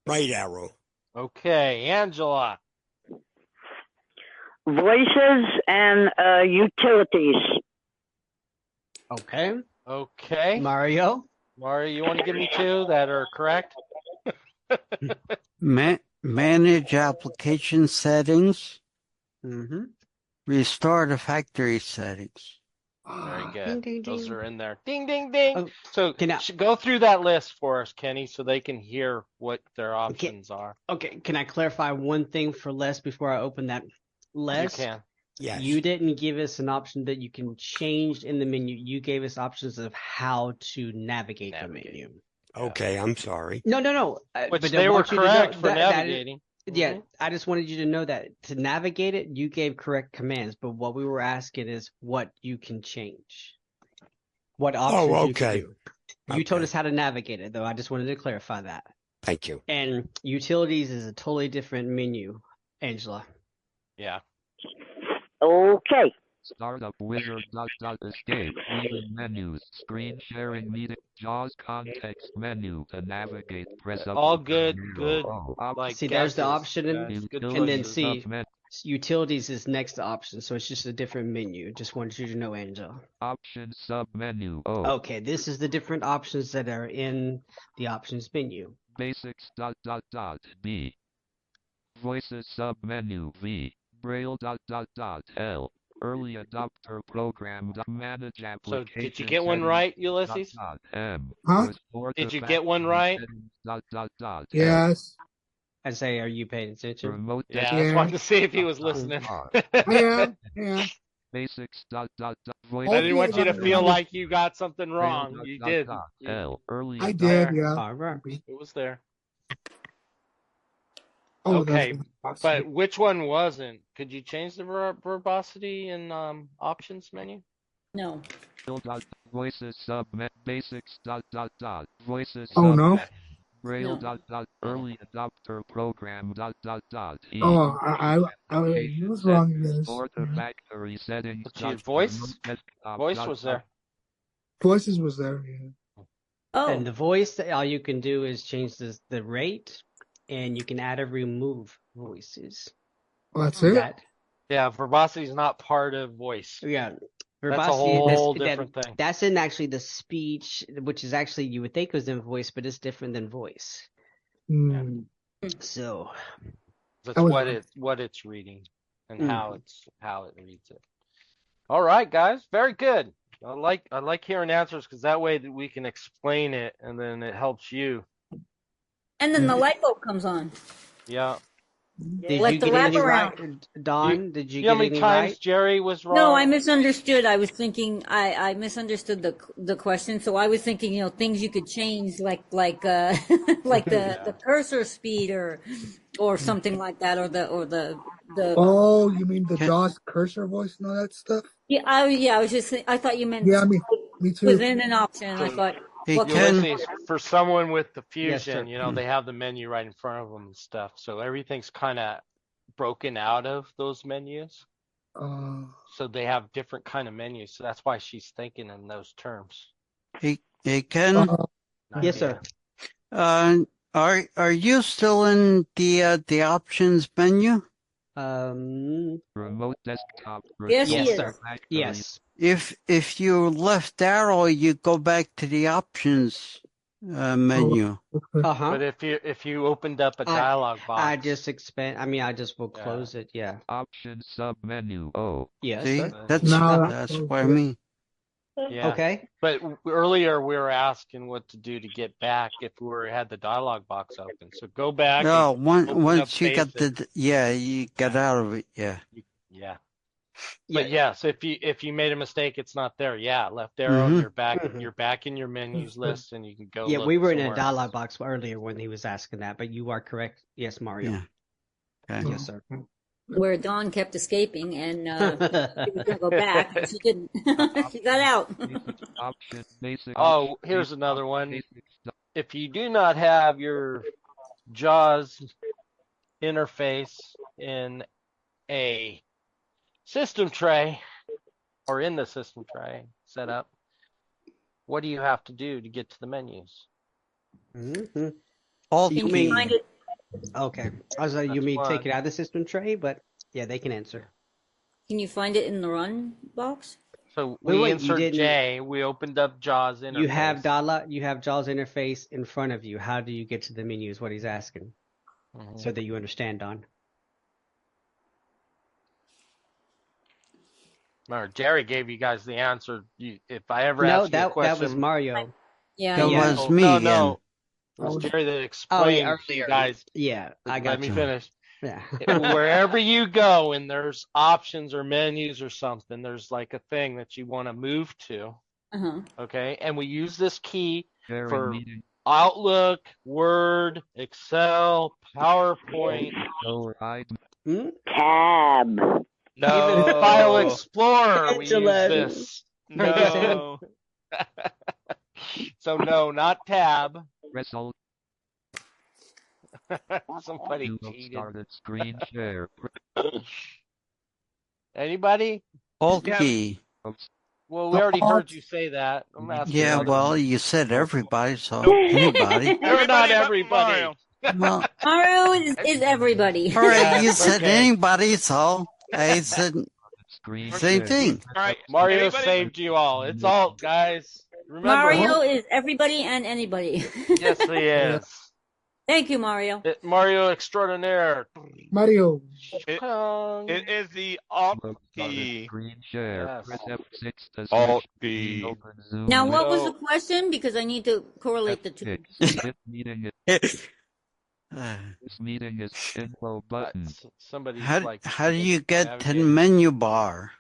S1: right arrow.
S3: Okay, Angela.
S12: Voices and utilities.
S7: Okay.
S3: Okay.
S7: Mario.
S3: Mario, you want to give me 2 that are correct?
S10: Manage application settings.
S7: Mm-hmm.
S10: Restore the factory settings.
S3: Very
S7: Ding,
S3: good.
S7: ding,
S3: Those
S7: ding.
S3: are in there. Ding, ding, ding.
S7: Oh,
S3: So
S7: can I-
S3: go through that list for us, Kenny, so they can hear what their options are.
S7: Okay, can I clarify one thing for Les before I open that? Les,
S3: You can.
S1: Yes.
S7: you didn't give us an option that you can change in the menu. You gave us options of how to navigate the menu.
S1: Okay, I'm sorry.
S7: No.
S3: Which
S7: but I
S3: they were
S7: want you to know
S3: correct for
S7: that-
S3: navigating.
S7: Yeah,
S3: Mhm.
S7: I just wanted you to know that to navigate it, you gave correct commands, but what we were asking is what you can change. What options you can
S1: okay.
S7: do. You told
S1: Okay.
S7: us how to navigate it, though. I just wanted to clarify that.
S1: Thank you.
S7: And utilities is a totally different menu, Angela.
S3: Yeah.
S12: Okay.
S8: Startup wizard escape leaving menus screen sharing meeting JAWS context menu to navigate press up
S3: All good,
S8: Oh,
S3: like
S7: See, there's the
S3: guesses,
S7: option,
S3: guys. Good
S7: and then
S3: choices.
S7: see, utilities is next to options, so it's just a different menu. Just wanted you to know, Angela.
S8: option sub menu O.
S7: Okay, this is the different options that are in the options menu.
S8: Basics B. Voices sub menu V. Braille L. Early adopter program manage
S3: So
S8: application.
S3: did you get one right, Ulysses?
S8: M.
S6: Huh?
S8: Restore
S3: Did
S8: to
S3: you get one right?
S8: settings, L.
S6: Yes.
S7: I say, are you paying attention?
S8: Remote
S3: Yeah, I
S8: desktop.
S3: just wanted to see if he was listening.
S6: Yeah. Yeah.
S8: Basics
S3: I
S8: voice.
S3: didn't want you to
S6: Hopefully,
S3: feel like you got something wrong.
S8: Braille
S3: You did.
S8: L. Early
S6: I
S8: adopter.
S6: did, yeah.
S7: All right.
S3: It was there.
S6: Oh,
S3: Okay,
S6: that's
S3: but which one wasn't? Could you change the verbosity in options menu?
S5: No.
S8: Voices sub basics voices
S6: Oh,
S8: sub
S6: no.
S8: Braille
S5: No.
S8: early adopter program E.
S6: Oh, I was wrong. Yes.
S8: Restore to factory settings.
S3: But your voice was there.
S6: Voices was there. Yeah.
S5: Oh.
S7: And the voice, all you can do is change the rate, and you can add or remove voices.
S6: Well, that's it.
S7: That,
S3: Yeah, verbosity is not part of voice.
S7: yeah.
S3: That's a
S7: Verbosity,
S3: whole different thing.
S7: That's in actually the speech, which is actually, you would think was in voice, but it's different than voice.
S6: Hmm.
S7: So,
S3: That's
S6: That was
S3: what it's reading and
S7: Mm.
S3: how it reads it. All right, guys, very good. I like hearing answers because that way that we can explain it and then it helps you.
S5: And then the light bulb comes on.
S3: Yeah.
S7: did
S5: Like
S7: you
S5: the
S7: get any
S5: wraparound.
S7: right, Don? Did you
S3: You know
S7: get
S3: how many
S7: any
S3: times
S7: right?
S3: Jerry was wrong?
S5: No, I misunderstood. I was thinking I misunderstood the question. So I was thinking, things you could change like like the cursor speed or something like that, or the
S6: Oh, you mean the JAWS cursor voice and all that stuff?
S5: I was just I thought you meant
S6: Yeah, me too.
S5: within an option. I thought
S10: Hey,
S5: what
S10: Ken.
S3: Ulysses, for someone with the
S7: Yes, sir.
S3: fusion, they have the menu right in front of them and stuff. So everything's kind of broken out of those menus. So they have different kind of menus. So that's why she's thinking in those terms.
S10: Hey, Ken.
S3: Not
S7: Yes,
S3: the,
S7: sir.
S10: Are you still in the options menu?
S8: remote desktop.
S5: Yes, he
S7: Yes,
S5: is.
S7: sir.
S8: Factory.
S7: Yes.
S10: If you left arrow, you go back to the options menu.
S7: Uh-huh.
S3: But if you opened up a dialog box,
S7: I just will close it. Yeah.
S8: Option sub menu O.
S7: Yes,
S10: See,
S7: sir.
S10: that's what I mean.
S3: yeah.
S7: Okay.
S3: But earlier we were asking what to do to get back if had the dialog box open. So go back.
S10: No,
S3: and open up
S10: once you got
S3: basic.
S10: you got out of it. Yeah.
S3: Yeah.
S7: Yeah.
S3: But yes, if you made a mistake, it's not there. Yeah, left arrow,
S10: Mhm.
S3: you're back in your menus list, and you can go.
S7: Yeah,
S3: look
S7: we were in a
S3: somewhere
S7: dialog
S3: else.
S7: box earlier when he was asking that, but you are correct. Yes, Mario.
S10: Yeah. Okay.
S7: Yes, sir.
S5: Where Dawn kept escaping and she was gonna go back, and she didn't. She got out.
S8: Basic
S3: Oh,
S8: option,
S3: here's another one.
S8: basic stuff.
S3: If you do not have your JAWS interface in a system tray or in the system tray set up, what do you have to do to get to the menus?
S7: Mm-hmm.
S10: Alt
S7: You
S5: Can you
S10: key.
S5: find it?
S7: Okay. I was like, you
S3: That's
S7: mean take
S3: one.
S7: it out of the system tray? But yeah, they can answer.
S5: Can you find it in the run box?
S3: So
S7: Wait,
S3: we
S7: you
S3: insert
S7: didn't.
S3: J, we opened up JAWS interface.
S7: You have dialog. You have JAWS interface in front of you. How do you get to the menu? Is what he's asking,
S3: Mhm.
S7: so that you understand, Don.
S3: Remember, Jerry gave you guys the answer. If I ever
S7: No,
S3: ask you a
S7: that
S3: question,
S7: was Mario.
S5: Yeah,
S10: That
S5: yeah.
S10: was
S3: Oh,
S10: me
S3: no,
S10: again.
S3: no, it was
S6: Oh,
S3: Jerry that
S7: Oh, yeah,
S3: explained to you
S7: earlier.
S3: guys.
S7: Yeah, I
S3: Let
S7: got
S3: me
S7: you.
S3: finish.
S7: Yeah.
S3: Wherever you go and there's options or menus or something, there's like a thing that you want to move to.
S5: Uh-huh.
S3: Okay. And we use this key
S8: Sharing
S3: for
S8: meeting.
S3: Outlook, Word, Excel, PowerPoint,
S8: Override.
S12: Tab.
S3: even File
S4: No.
S3: Explorer. We use
S7: Angela.
S3: this.
S4: No.
S3: So no, not tab.
S8: Result.
S3: Somebody
S8: You have
S3: cheated.
S8: started screen share.
S3: Anybody?
S10: Alt
S4: Yeah.
S10: key.
S3: Well, we already heard
S6: Alt.
S3: you say that. I'm asking
S10: Yeah,
S3: other
S10: well,
S3: people.
S10: you said everybody, so
S4: Nope.
S10: anybody.
S3: We're not
S4: Everybody but
S3: everybody.
S4: Mario.
S10: Well,
S5: Mario is everybody.
S10: all right,
S3: Yeah,
S10: you said
S3: okay.
S10: anybody, so I said
S8: Screen
S10: same
S8: share.
S10: thing.
S4: All right.
S3: Mario
S4: Anybody?
S3: saved you all. It's alt, guys. Remember.
S5: Mario is everybody and anybody.
S3: Yes, he is.
S5: Thank you, Mario.
S3: Mario extraordinaire.
S6: Mario.
S4: It is the Alt
S8: You have started
S4: key.
S8: screen share.
S3: Yes.
S8: Press F6 to switch.
S4: Alt
S8: Screen
S4: key.
S8: open Zoom.
S5: Now,
S8: link.
S5: what was the
S3: So-
S5: question? Because I need to correlate the two.
S8: F6. This meeting is
S10: Uh,
S8: this meeting is info button.
S3: Somebody's
S10: how
S3: like.
S10: how do you get to the
S3: navigating.
S10: menu bar?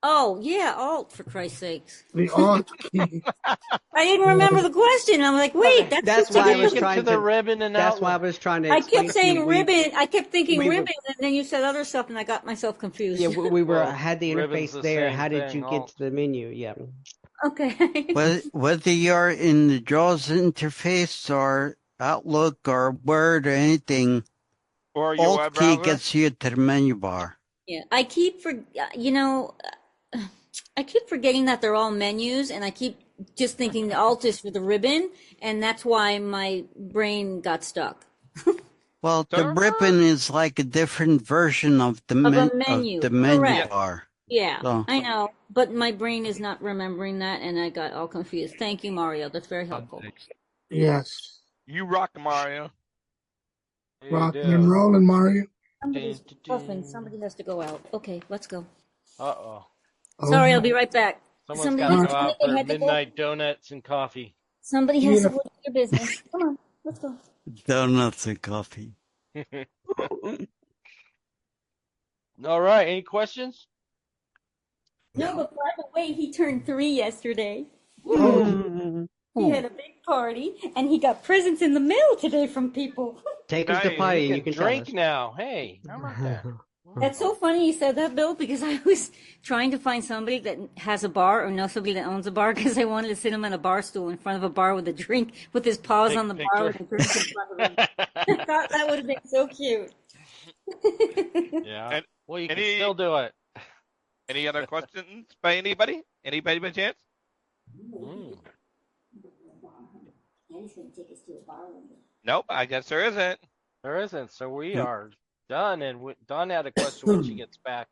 S5: Oh, yeah, alt, for Christ's sakes.
S6: The Alt key.
S5: I didn't remember the question. I'm like, wait,
S3: Okay.
S5: that's
S7: That's why I
S3: How do
S7: was
S3: you get
S7: trying
S3: to the
S7: to.
S3: ribbon and
S7: That's why I
S3: Outlook?
S7: was trying to
S5: I
S7: explain
S5: kept
S7: to you.
S5: saying ribbon. I kept thinking
S7: we were-
S5: ribbon, and then you said other stuff, and I got myself confused.
S7: Yeah, we were
S3: Well,
S7: had the
S3: ribbon's
S7: interface
S3: the
S7: there.
S3: same
S7: How did
S3: thing,
S7: you get
S3: alt.
S7: to the menu? Yeah.
S5: Okay.
S10: Whether you're in the JAWS interface or Outlook or Word or anything,
S4: Or your
S10: Alt
S4: web
S10: key
S4: browser.
S10: gets you to the menu bar.
S5: Yeah, I keep I keep forgetting that they're all menus, and I keep just thinking the alt is for the ribbon, and that's why my brain got stuck.
S10: Well, the
S4: Sir?
S10: ribbon is like a different version of the
S5: Of a
S10: of
S5: menu,
S10: the menu
S5: correct.
S10: bar.
S5: Yeah,
S10: So
S5: I know, but my brain is not remembering that, and I got all confused. Thank you, Mario. That's very helpful.
S8: Context.
S6: Yes.
S4: You rock, Mario.
S3: You
S6: Rocking
S3: do.
S6: and rolling, Mario.
S5: Somebody's
S3: Dun, dun,
S5: puffing.
S3: dun.
S5: Somebody has to go out. Okay, let's go.
S3: Uh-oh.
S6: Oh,
S5: Sorry, I'll be right back.
S3: Someone's
S5: Somebody
S3: got to
S5: has
S3: go
S5: to
S3: out
S5: they
S3: for
S5: had to go.
S3: midnight donuts and coffee.
S5: Somebody has to
S6: Yeah.
S5: go to your business. Come on, let's go.
S10: donuts and coffee.
S3: All right. Any questions?
S5: No, but by the way, he turned 3 yesterday.
S6: Oh,
S5: He had a big party, and he got presents in the mail today from people.
S7: Take us to
S4: Nice.
S7: potty,
S3: You
S7: and you
S3: can
S7: can tell
S3: drink
S7: us.
S3: now. Hey, how about that?
S5: That's so funny you said that, Bill, because I was trying to find somebody that has a bar or know somebody that owns a bar because I wanted to sit him on a bar stool in front of a bar with a drink, with his paws
S3: Take
S5: on the
S3: a
S5: bar with a
S3: picture.
S5: drink in front of him. I thought that would have been so cute.
S3: Yeah.
S4: And
S3: Well, you can
S4: any-
S3: still do it.
S4: Any other questions by anybody? Anybody by chance?
S3: Mm.
S4: Nope, I guess there isn't.
S3: There isn't. So we are done. And Dawn had a question when she gets back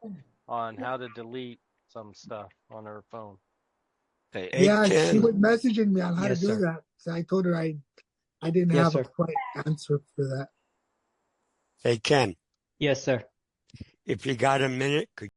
S3: on how to delete some stuff on her phone.
S4: Okay.
S1: Hey,
S6: yeah, she
S1: Ken.
S6: was messaging me on how
S7: Yes,
S6: to do
S7: sir.
S6: that. So I told her I didn't
S7: Yes,
S6: have a
S7: sir.
S6: quite answer for that.
S1: Hey, Ken,
S7: Yes, sir.
S1: if you got a minute, could